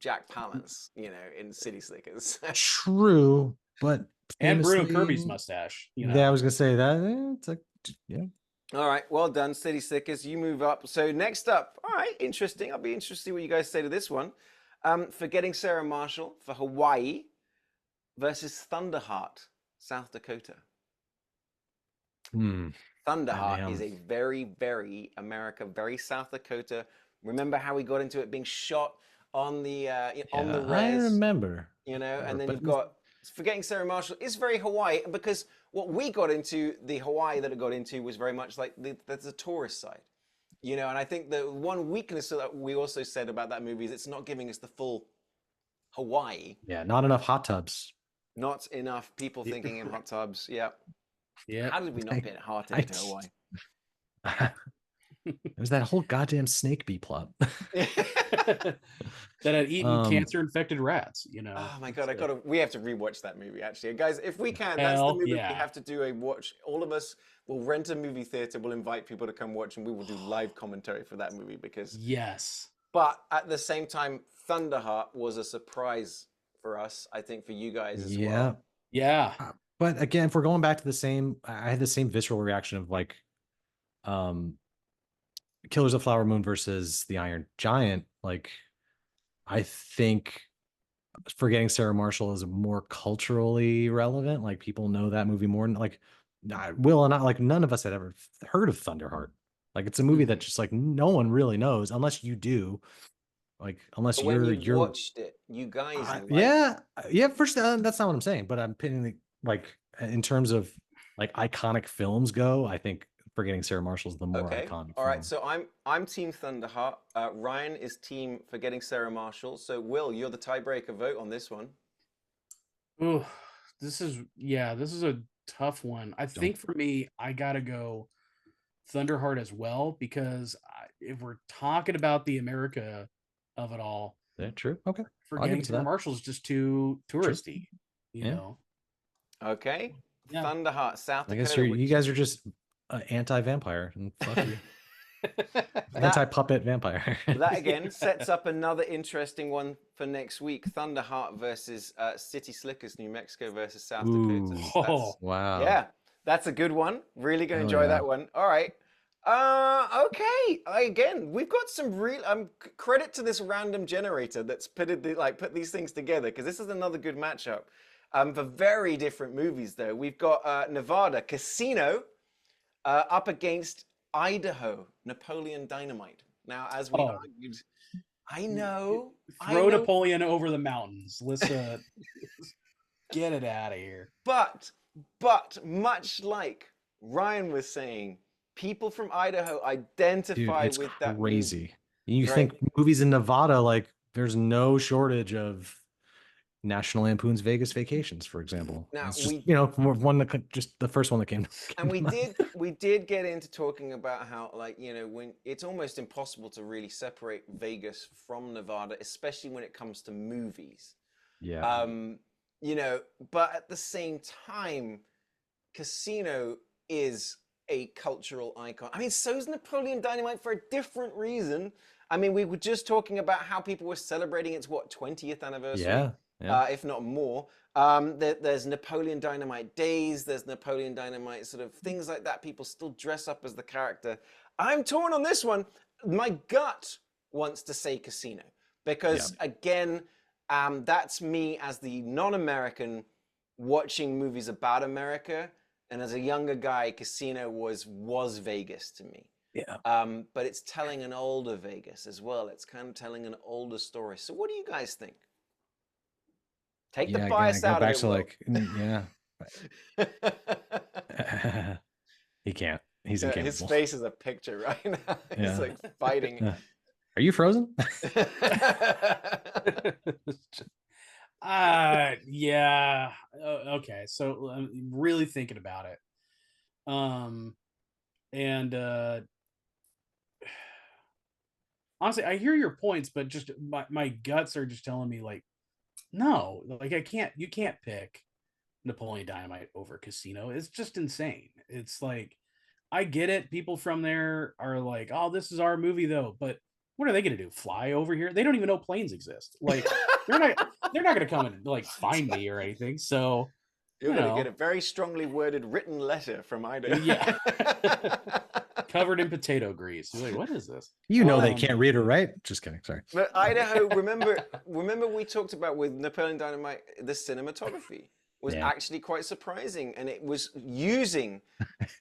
Jack Palance, in City Slickers. True, but And Bruno famously- Kirby's mustache. Yeah, I was gonna say that. It's like, yeah. All right, well done, City Slickers. You move up. So next up, all right, interesting. I'll be interested to see what you guys say to this one. Forgetting Sarah Marshall for Hawaii versus Thunderheart, South Dakota. Thunderheart is a very, very America, very South Dakota. Remember how we got into it being shot on the on the res? I remember. And then you've got Forgetting Sarah Marshall is very Hawaii, because what we got into, the Hawaii that it got into, was very much like there's a tourist side. And I think the one weakness that we also said about that movie is it's not giving us the full Hawaii. Yeah, not enough hot tubs. Not enough people thinking in hot tubs. Yeah. Yeah. How did we not get heart into Hawaii? There's that whole goddamn snake bee plot. That had eaten cancer-infected rats. Oh my god, we have to rewatch that movie, actually, guys. If we can, that's the movie we have to do a watch. All of us will rent a movie theater. We'll invite people to come watch, and we will do live commentary for that movie, because yes. But at the same time, Thunderheart was a surprise for us. I think for you guys as well. Yeah. But again, if we're going back to the same, I had the same visceral reaction of like, Killers of Flower Moon versus The Iron Giant. Like, I think Forgetting Sarah Marshall is more culturally relevant. Like, people know that movie more than like Will and I. Like, none of us had ever heard of Thunderheart. Like, it's a movie that just like no one really knows unless you do. Like, unless but when you watched it, you guys. Yeah. First, that's not what I'm saying. But I'm pinning like in terms of like iconic films go. I think Forgetting Sarah Marshall's the more iconic. All right, so I'm Team Thunderheart. Ryan is Team Forgetting Sarah Marshall. So Will, you're the tiebreaker vote on this one. Oh, this is a tough one. I think for me, I gotta go Thunderheart as well, because if we're talking about the America of it all, Yeah, true. Okay. for I'll give it to Gangster that. Marshall's just too touristy, you Yeah. know. Okay. Yeah. Thunderheart, South I Dakota. guess you guys are just anti-vampire, and fuck you. That, Anti-puppet vampire. that again sets up another interesting one for next week. Thunderheart versus City Slickers, New Mexico versus South Dakota. Oh, wow. Yeah, that's a good one. Really gonna Hell enjoy yeah. that one. All right. Okay. Again, we've got some real credit to this random generator that's put these things together, because this is another good matchup. For very different movies though. We've got Nevada Casino up against Idaho Napoleon Dynamite. Now, as we argued, I know. throw Napoleon over the mountains. Let's get it out of here. But much like Ryan was saying, people from Idaho identify Dude, with it's that crazy. movie. You Right. think movies in Nevada, like there's no shortage of National Lampoon's Vegas Vacations, for example. Now, It's just, you know, one that just the first one that came. And we did get into talking about how, like, you know, when it's almost impossible to really separate Vegas from Nevada, especially when it comes to movies. Yeah. You know, but at the same time, Casino is a cultural icon. I mean, so's Napoleon Dynamite for a different reason. I mean, we were just talking about how people were celebrating its 20th anniversary, Yeah. if not more. There's Napoleon Dynamite days. There's Napoleon Dynamite sort of things like that. People still dress up as the character. I'm torn on this one. My gut wants to say Casino because, again, that's me as the non-American watching movies about America. And as a younger guy, Casino was Vegas to me. Yeah. But it's telling an older Vegas as well. It's kind of telling an older story. So what do you guys think? Take the bias out of it. Like, he can't. He's incapable. His face is a picture right now. He's like fighting. Are you frozen? Yeah. Okay. So I'm really thinking about it. And honestly, I hear your points, but just my guts are just telling me, like, no, like you can't pick Napoleon Dynamite over Casino. It's just insane. It's like, I get it. People from there are like, oh, this is our movie though, but what are they going to do? Fly over here? They don't even know planes exist. Like, they're not going to come and like find me or anything. So you're going to get a very strongly worded written letter from Idaho. Yeah. Covered in potato grease. You're like, what is this? You know, they can't read or write. Just kidding. Sorry. But Idaho, remember we talked about with Napoleon Dynamite, the cinematography was actually quite surprising. And it was using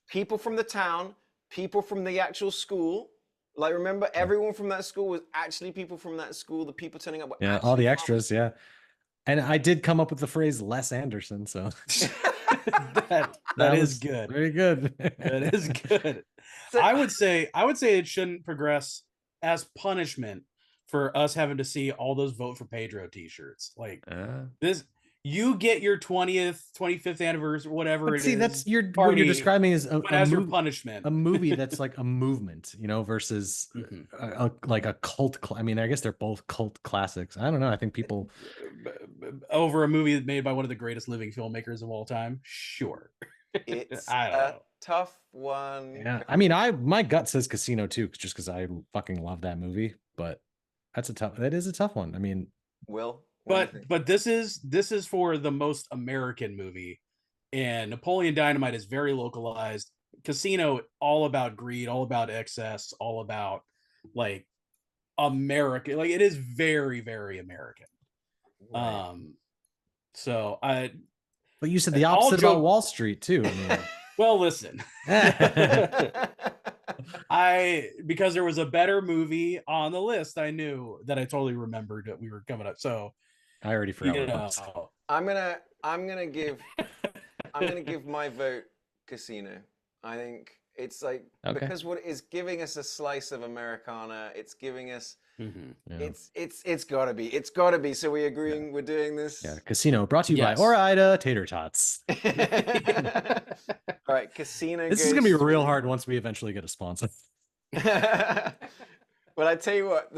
people from the town, people from the actual school. Like, remember, everyone from that school was actually people from that school. The people turning up were all the extras, And I did come up with the phrase Les Anderson, so that is good. Very good. That is good. So, I would say it shouldn't progress as punishment for us having to see all those Vote for Pedro t-shirts. Like this, you get your 20th, 25th anniversary, whatever it is. That's what you're describing as your punishment. A movie that's like a movement, you know, versus like a cult. I mean, I guess they're both cult classics. I don't know. I think people over a movie made by one of the greatest living filmmakers of all time. Sure. It's a tough one. Yeah. I mean, my gut says Casino too, just because I fucking love that movie, but that is a tough one. I mean, but this is for the most American movie, and Napoleon Dynamite is very localized. Casino, all about greed, all about excess, all about like America. Like, it is very, very American. Right. So but you said the opposite about Wall Street too. I mean. Well, listen. Because there was a better movie on the list, I knew that I totally remembered that we were coming up. So I already forgot. I'm gonna give my vote Casino. I think It's like Okay. because what it's giving us a slice of Americana. It's giving us. Yeah. It's gotta be. It's gotta be. So we agreeing we're doing this. Yeah. Casino brought to you Yes. by Ora-Ida Tater Tots. All right, Casino. This is gonna be real hard once we eventually get a sponsor. But I tell you what,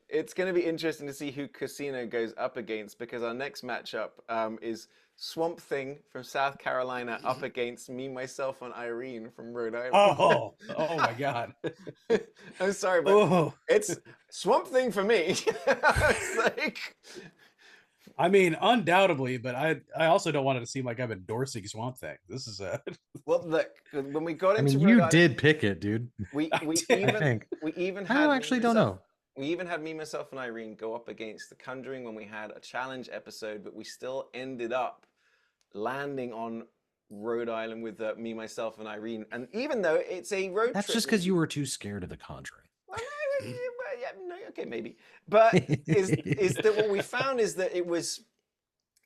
it's going to be interesting to see who Casino goes up against, because our next matchup is Swamp Thing from South Carolina up against Me, Myself, and Irene from Rhode Island. Oh my God. I'm sorry, but it's Swamp Thing for me. It's like, I mean, undoubtedly, but I also don't want it to seem like I'm endorsing Swamp Thing. This is a well, look, when we got I into mean, Rhode you Island, did pick it, dude. we I even had I actually don't know. We even had Me, Myself, and Irene go up against The Conjuring when we had a challenge episode, but we still ended up landing on Rhode Island with Me, Myself, and Irene. And even though it's a road That's trip, just because you were too scared of The Conjuring. well, no, okay, maybe. But is that what we found is that it was,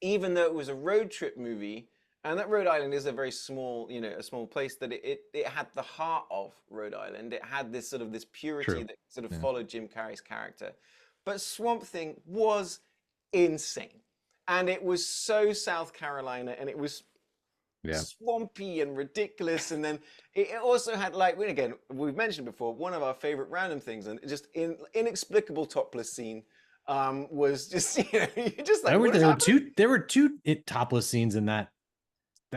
even though it was a road trip movie, and that Rhode Island is a very small, a small place, that it had the heart of Rhode Island. It had this sort of this purity True. that sort of followed Jim Carrey's character. But Swamp Thing was insane. And it was so South Carolina, and it was swampy and ridiculous. And then it also had, like, again, we've mentioned before, one of our favorite random things, and just inexplicable topless scene. Was just, you're just like, there were two topless scenes in that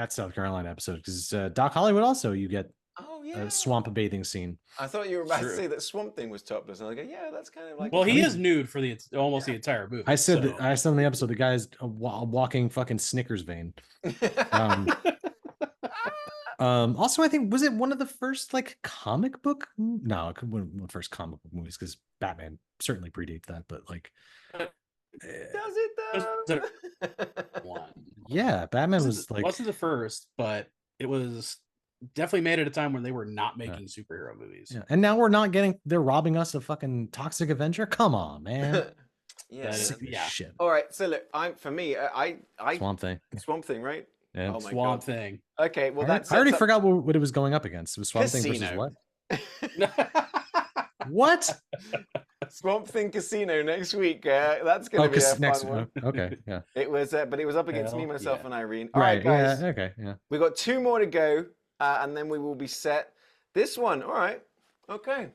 South Carolina episode, because Doc Hollywood also, you get a swamp bathing scene. I thought you were about to say that Swamp Thing was topless, and I go, yeah, that's kind of like. Well, he is nude for almost the entire movie. I said that I said in the episode the guy's a walking fucking Snickers vein. Also, I think, was it one of the first like comic book? No, it could one of the first comic book movies, because Batman certainly predates that. But like, does it though? Yeah, Batman was like, wasn't the first, but it was definitely made at a time when they were not making superhero movies. Yeah. And now they're robbing us of fucking Toxic Avenger. Come on, man. Shit. All right, so look, Swamp Thing. Swamp Thing, right? Yeah. Oh my Swamp God. Thing. Okay, well I already forgot what it was going up against. It was Swamp Thing versus what? What? Swamp Thing Casino next week. That's going to be a fun one. Okay, yeah. It was, but it was up against Me, Myself, and Irene. All Right, guys. yeah, okay, yeah. We got 2 more to go, and then we will be set. This one, all right. Okay.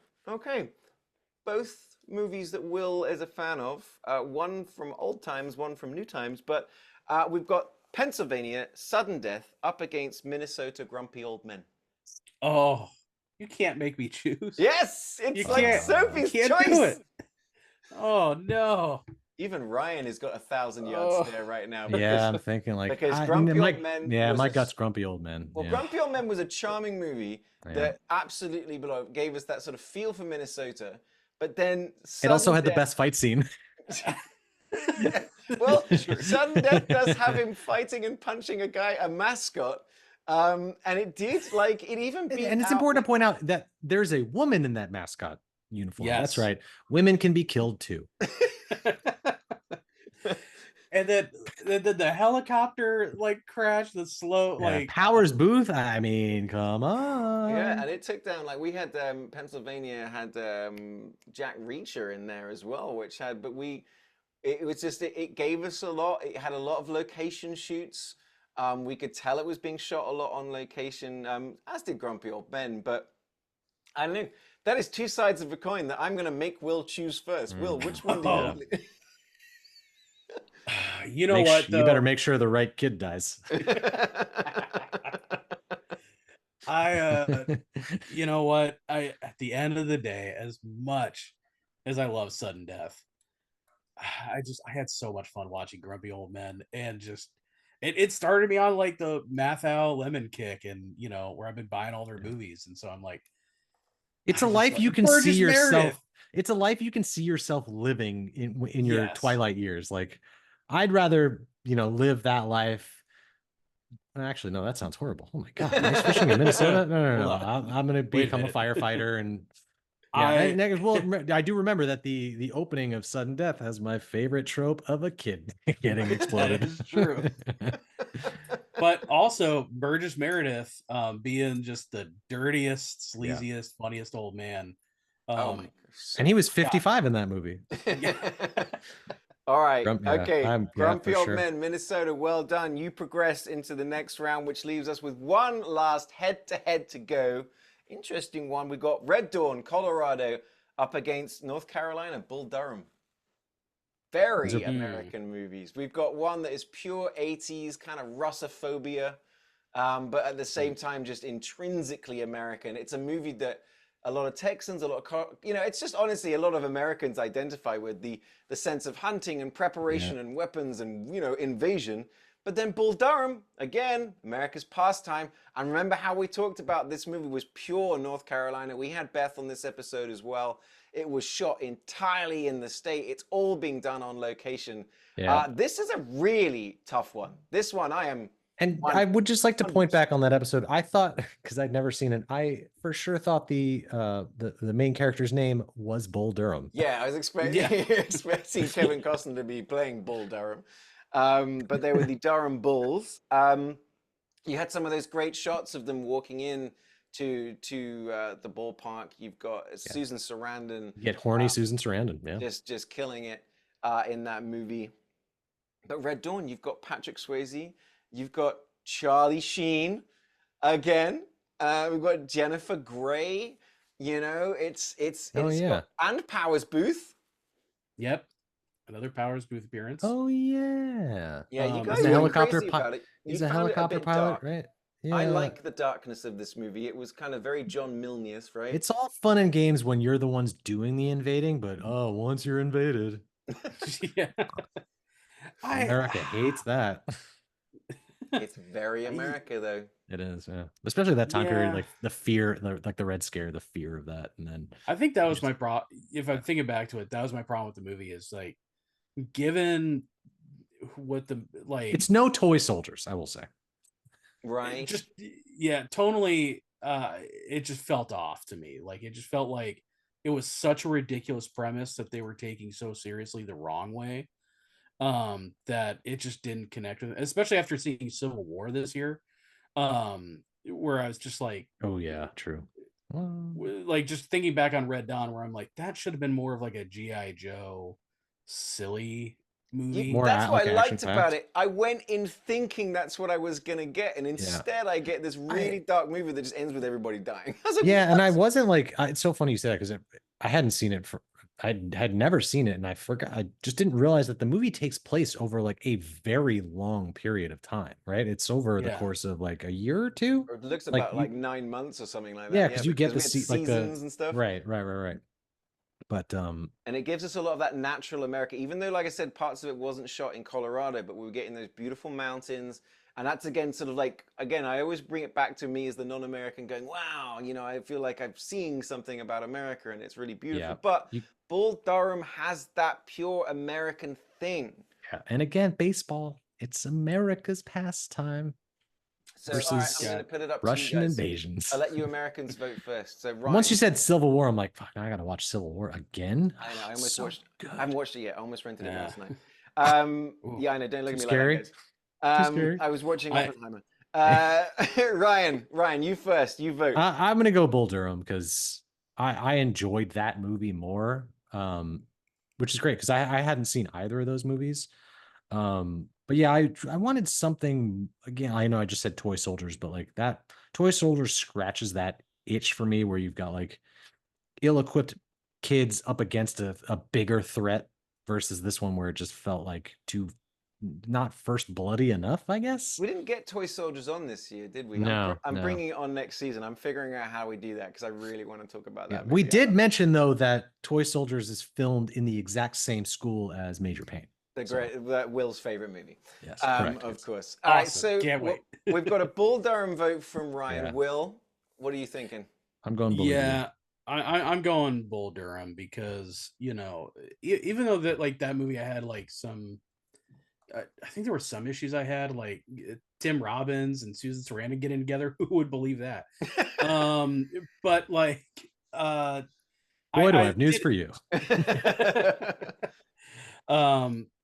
Both movies that Will is a fan of. One from old times, one from new times. But we've got Pennsylvania, Sudden Death, up against Minnesota, Grumpy Old Men. Oh, you can't make me choose. Yes, it's like Sophie's choice. Do it. Oh no. Even Ryan has got 1,000 yards there right now. Yeah, I'm thinking like, because Grumpy Old Men. Yeah, my gut's Grumpy Old Men. Well, Grumpy Old Men was a charming movie that absolutely gave us that sort of feel for Minnesota. But then it also had the best fight scene. Well, Sudden Death does have him fighting and punching a mascot. And it did, like, it even beat and it's important to point out that there's a woman in that mascot uniform. Yes. That's right. Women can be killed too. And then the helicopter like crash, the slow like Powers Booth. I mean, come on. Yeah, and it took down, like, we had Pennsylvania had Jack Reacher in there as well, which had, but it was just it gave us a lot. It had a lot of location shoots. We could tell it was being shot a lot on location, as did Grumpy Old Men. But I don't know. That is 2 sides of a coin that I'm going to make Will choose first. Will, which one do you? You know what? You better make sure the right kid dies. You know what? At the end of the day, as much as I love Sudden Death, I had so much fun watching Grumpy Old Men, and just it started me on like the Mathau Lemon kick, and where I've been buying all their movies, and so I'm like, it's a life you can see yourself. It's a life you can see yourself living in your twilight years. Like, I'd rather live that life. Actually, no, that sounds horrible. Oh my God, ice fishing in Minnesota? No. I'm going to become a firefighter, and I do remember that the opening of Sudden Death has my favorite trope of a kid getting exploded. It's true. But also Burgess Meredith being just the dirtiest, sleaziest, funniest old man. Oh my gosh. And he was 55 in that movie. All right. Yeah, Grumpy for Old sure. Men, Minnesota. Well done. You progressed into the next round, which leaves us with one last head-to-head to go. Interesting one. We got Red Dawn, Colorado, up against North Carolina, Bull Durham. Very American movies. We've got one that is pure 80s, kind of Russophobia, but at the same time, just intrinsically American. It's a movie that a lot of Texans, it's just honestly a lot of Americans identify with the sense of hunting and preparation and weapons and, invasion. But then Bull Durham, again, America's pastime. And remember how we talked about this movie was pure North Carolina. We had Beth on this episode as well. It was shot entirely in the state. It's all being done on location. Yeah. This is a really tough one. This one I would just like to point back on that episode. I thought, because I'd never seen it, I for sure thought the main character's name was Bull Durham. Yeah, I was expecting Kevin Costner to be playing Bull Durham. But they were the Durham Bulls. You had some of those great shots of them walking in to the ballpark. You've got Susan Sarandon. Get horny Susan Sarandon, yeah. Just killing it in that movie. But Red Dawn, you've got Patrick Swayze. You've got Charlie Sheen again. We've got Jennifer Grey. And Powers Booth. Yep. Another Powers Booth appearance. Oh yeah. Yeah, you guys were crazy about it. He's a helicopter pilot, right? Yeah. I like the darkness of this movie. It was kind of very John Milne-ish, right? It's all fun and games when you're the ones doing the invading, but once you're invaded. Yeah. America hates that. It's very America, though. It is, yeah. Especially that time period, like the fear, like the Red Scare, the fear of that, and then I think that was my problem. If I'm thinking back to it, that was my problem with the movie. Is like, given what it's no toy soldiers, I will say. Right. Tonally, it just felt off to me. Like, it just felt like it was such a ridiculous premise that they were taking so seriously the wrong way. That it just didn't connect with it, especially after seeing Civil War this year, where I was just like, oh yeah, true. Like, just thinking back on Red Dawn, where I'm like, that should have been more of like a G.I. Joe silly movie. That's what I liked about it. I went in thinking that's what I was gonna get, and instead I get this really dark movie that just ends with everybody dying. I was like, and I wasn't like, it's so funny you say that, because I hadn't seen it I had never seen it, and I forgot. I just didn't realize that the movie takes place over like a very long period of time, right? It's over the course of like a year or two. Or it looks about like 9 months or something like that. Yeah, because you get the seasons and stuff. Right. But and it gives us a lot of that natural America, even though, like I said, parts of it wasn't shot in Colorado, but we were getting those beautiful mountains. And that's, again, sort of like, I always bring it back to me as the non-American going, wow, I feel like I'm seeing something about America and it's really beautiful. Yeah, but Bull Durham has that pure American thing. Yeah. And again, baseball, it's America's pastime. So, all right, I'm going to put it up Russian to you guys. Invasions. I'll let you Americans vote first. So, Ryan, once you said Civil War, I'm like, fuck, I got to watch Civil War again. I know, I almost watched it. I haven't watched it yet. I almost rented it last night. I know. Don't look at me scary. like that. I was watching Oppenheimer. Ryan, you first. You vote. I'm gonna go Bull Durham because I enjoyed that movie more, which is great because I hadn't seen either of those movies. But yeah, I wanted something. Again, I know I just said Toy Soldiers, but like that Toy Soldiers scratches that itch for me, where you've got like ill-equipped kids up against a bigger threat versus this one where it just felt like too. Not first bloody enough, I guess. We didn't get Toy Soldiers on this year, did we? No, I'm bringing it on next season. I'm figuring out how we do that because I really want to talk about that. We did mention though that Toy Soldiers is filmed in the exact same school as Major Payne. Will's favorite movie. Yes, of course. All right, so we've got a Bull Durham vote from Ryan. Yeah. Will, what are you thinking? I'm going Bull Durham. I'm going Bull Durham because even though that movie I had like some. I think there were some issues I had, like Tim Robbins and Susan Sarandon getting together. Who would believe that? But like, boy, do I have news for you.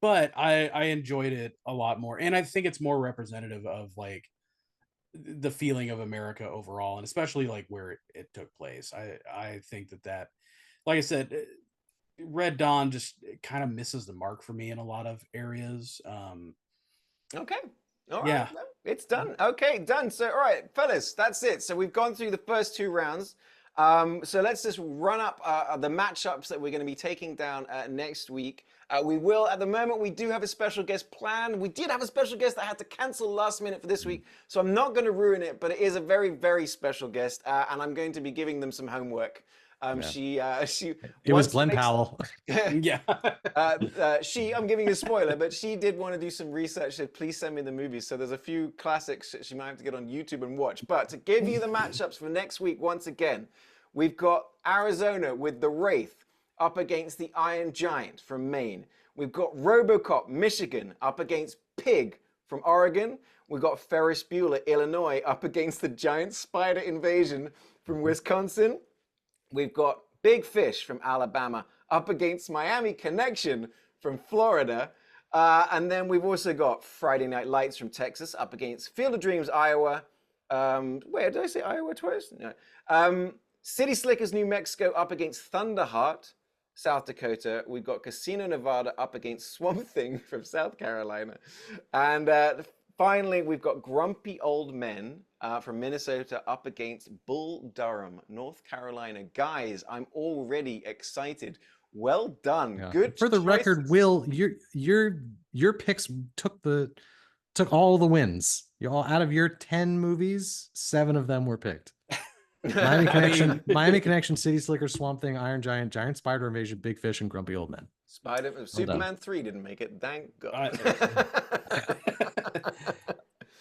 But I enjoyed it a lot more, and I think it's more representative of like the feeling of America overall, and especially like where it took place. I think that, like I said, Red Dawn just kind of misses the mark for me in a lot of areas. Okay. All right. Yeah. Well, it's done. Okay, done. So, all right, fellas, that's it. So we've gone through the first 2 rounds. So let's just run up the matchups that we're going to be taking down next week. We will, at the moment, we do have a special guest planned. We did have a special guest that had to cancel last minute for this week, so I'm not going to ruin it, but it is a very, very special guest, and I'm going to be giving them some homework. She It was Glenn Powell. Yeah. I'm giving you a spoiler, but she did want to do some research. So please send me the movies. So there's a few classics that she might have to get on YouTube and watch. But to give you the matchups for next week, once again, we've got Arizona with the Wraith up against the Iron Giant from Maine. We've got RoboCop, Michigan, up against Pig from Oregon. We've got Ferris Bueller, Illinois, up against the Giant Spider Invasion from Wisconsin. We've got Big Fish from Alabama up against Miami Connection from Florida. And then we've also got Friday Night Lights from Texas up against Field of Dreams, Iowa. Wait, did I say Iowa twice? No. City Slickers, New Mexico up against Thunderheart, South Dakota. We've got Casino Nevada up against Swamp Thing from South Carolina. And finally, we've got Grumpy Old Men from Minnesota up against Bull Durham, North Carolina. Guys, I'm already excited. Well done. Yeah. Good. For the record, Will, your picks took all the wins. You all out of your 10 movies, 7 of them were picked. Miami Connection, City Slicker, Swamp Thing, Iron Giant, Giant Spider Invasion, Big Fish, and Grumpy Old Men. Superman 3 didn't make it. Thank God.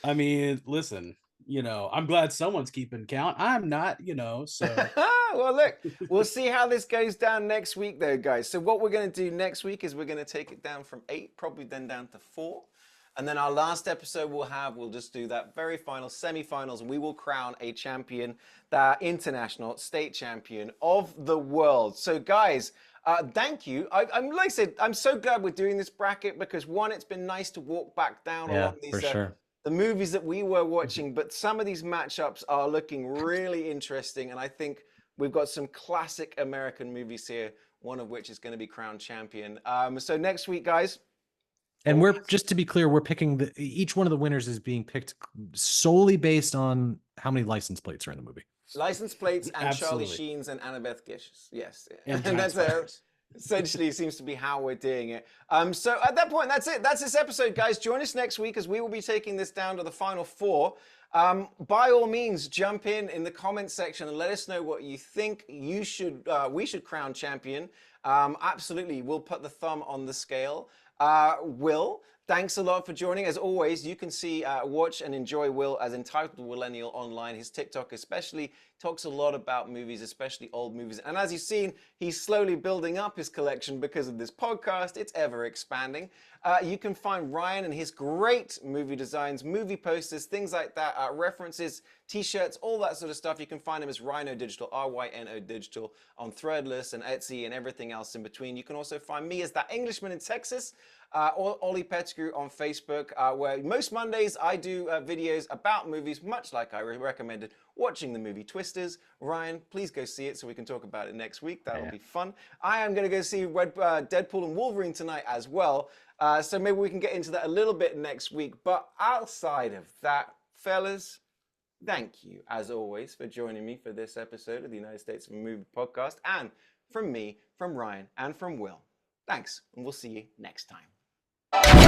I mean, listen, I'm glad someone's keeping count. I'm not, so. Well, look, we'll see how this goes down next week, though, guys. So what we're going to do next week is we're going to take it down from 8, probably then down to 4. And then our last episode we'll just do that very final semi-finals, and we will crown a champion, the international state champion of the world. So, guys, thank you. Like I said, I'm so glad we're doing this bracket because, one, it's been nice to walk back down along these for sure. the movies that we were watching, but some of these matchups are looking really interesting, and I think we've got some classic American movies here, one of which is going to be crowned champion. So next week, guys. And we're, just to be clear, we're picking each one of the winners is being picked solely based on how many license plates are in the movie. License plates and Absolutely. Charlie Sheen's and Annabeth Gish's. Yes. And that's essentially seems to be how we're doing it. So at that point, that's it. That's this episode, guys. Join us next week as we will be taking this down to the final 4. By all means, jump in the comment section and let us know what you think we should crown champion. Absolutely. We'll put the thumb on the scale. Will, thanks a lot for joining. As always, you can see, watch and enjoy Will as Entitled Millennial online. His TikTok especially talks a lot about movies, especially old movies. And as you've seen, he's slowly building up his collection because of this podcast. It's ever expanding. You can find Ryan and his great movie designs, movie posters, things like that, references, t-shirts, all that sort of stuff. You can find him as Rhino Digital, R-Y-N-O Digital, on Threadless and Etsy and everything else in between. You can also find me as That Englishman in Texas, Ollie Pettigrew on Facebook, where most Mondays I do videos about movies, much like I recommended watching the movie Twisters. Ryan, please go see it so we can talk about it next week. That'll be fun. I am going to go see Deadpool and Wolverine tonight as well. So maybe we can get into that a little bit next week. But outside of that, fellas, thank you, as always, for joining me for this episode of the United States of a Movie podcast. And from me, from Ryan, and from Will, thanks, and we'll see you next time.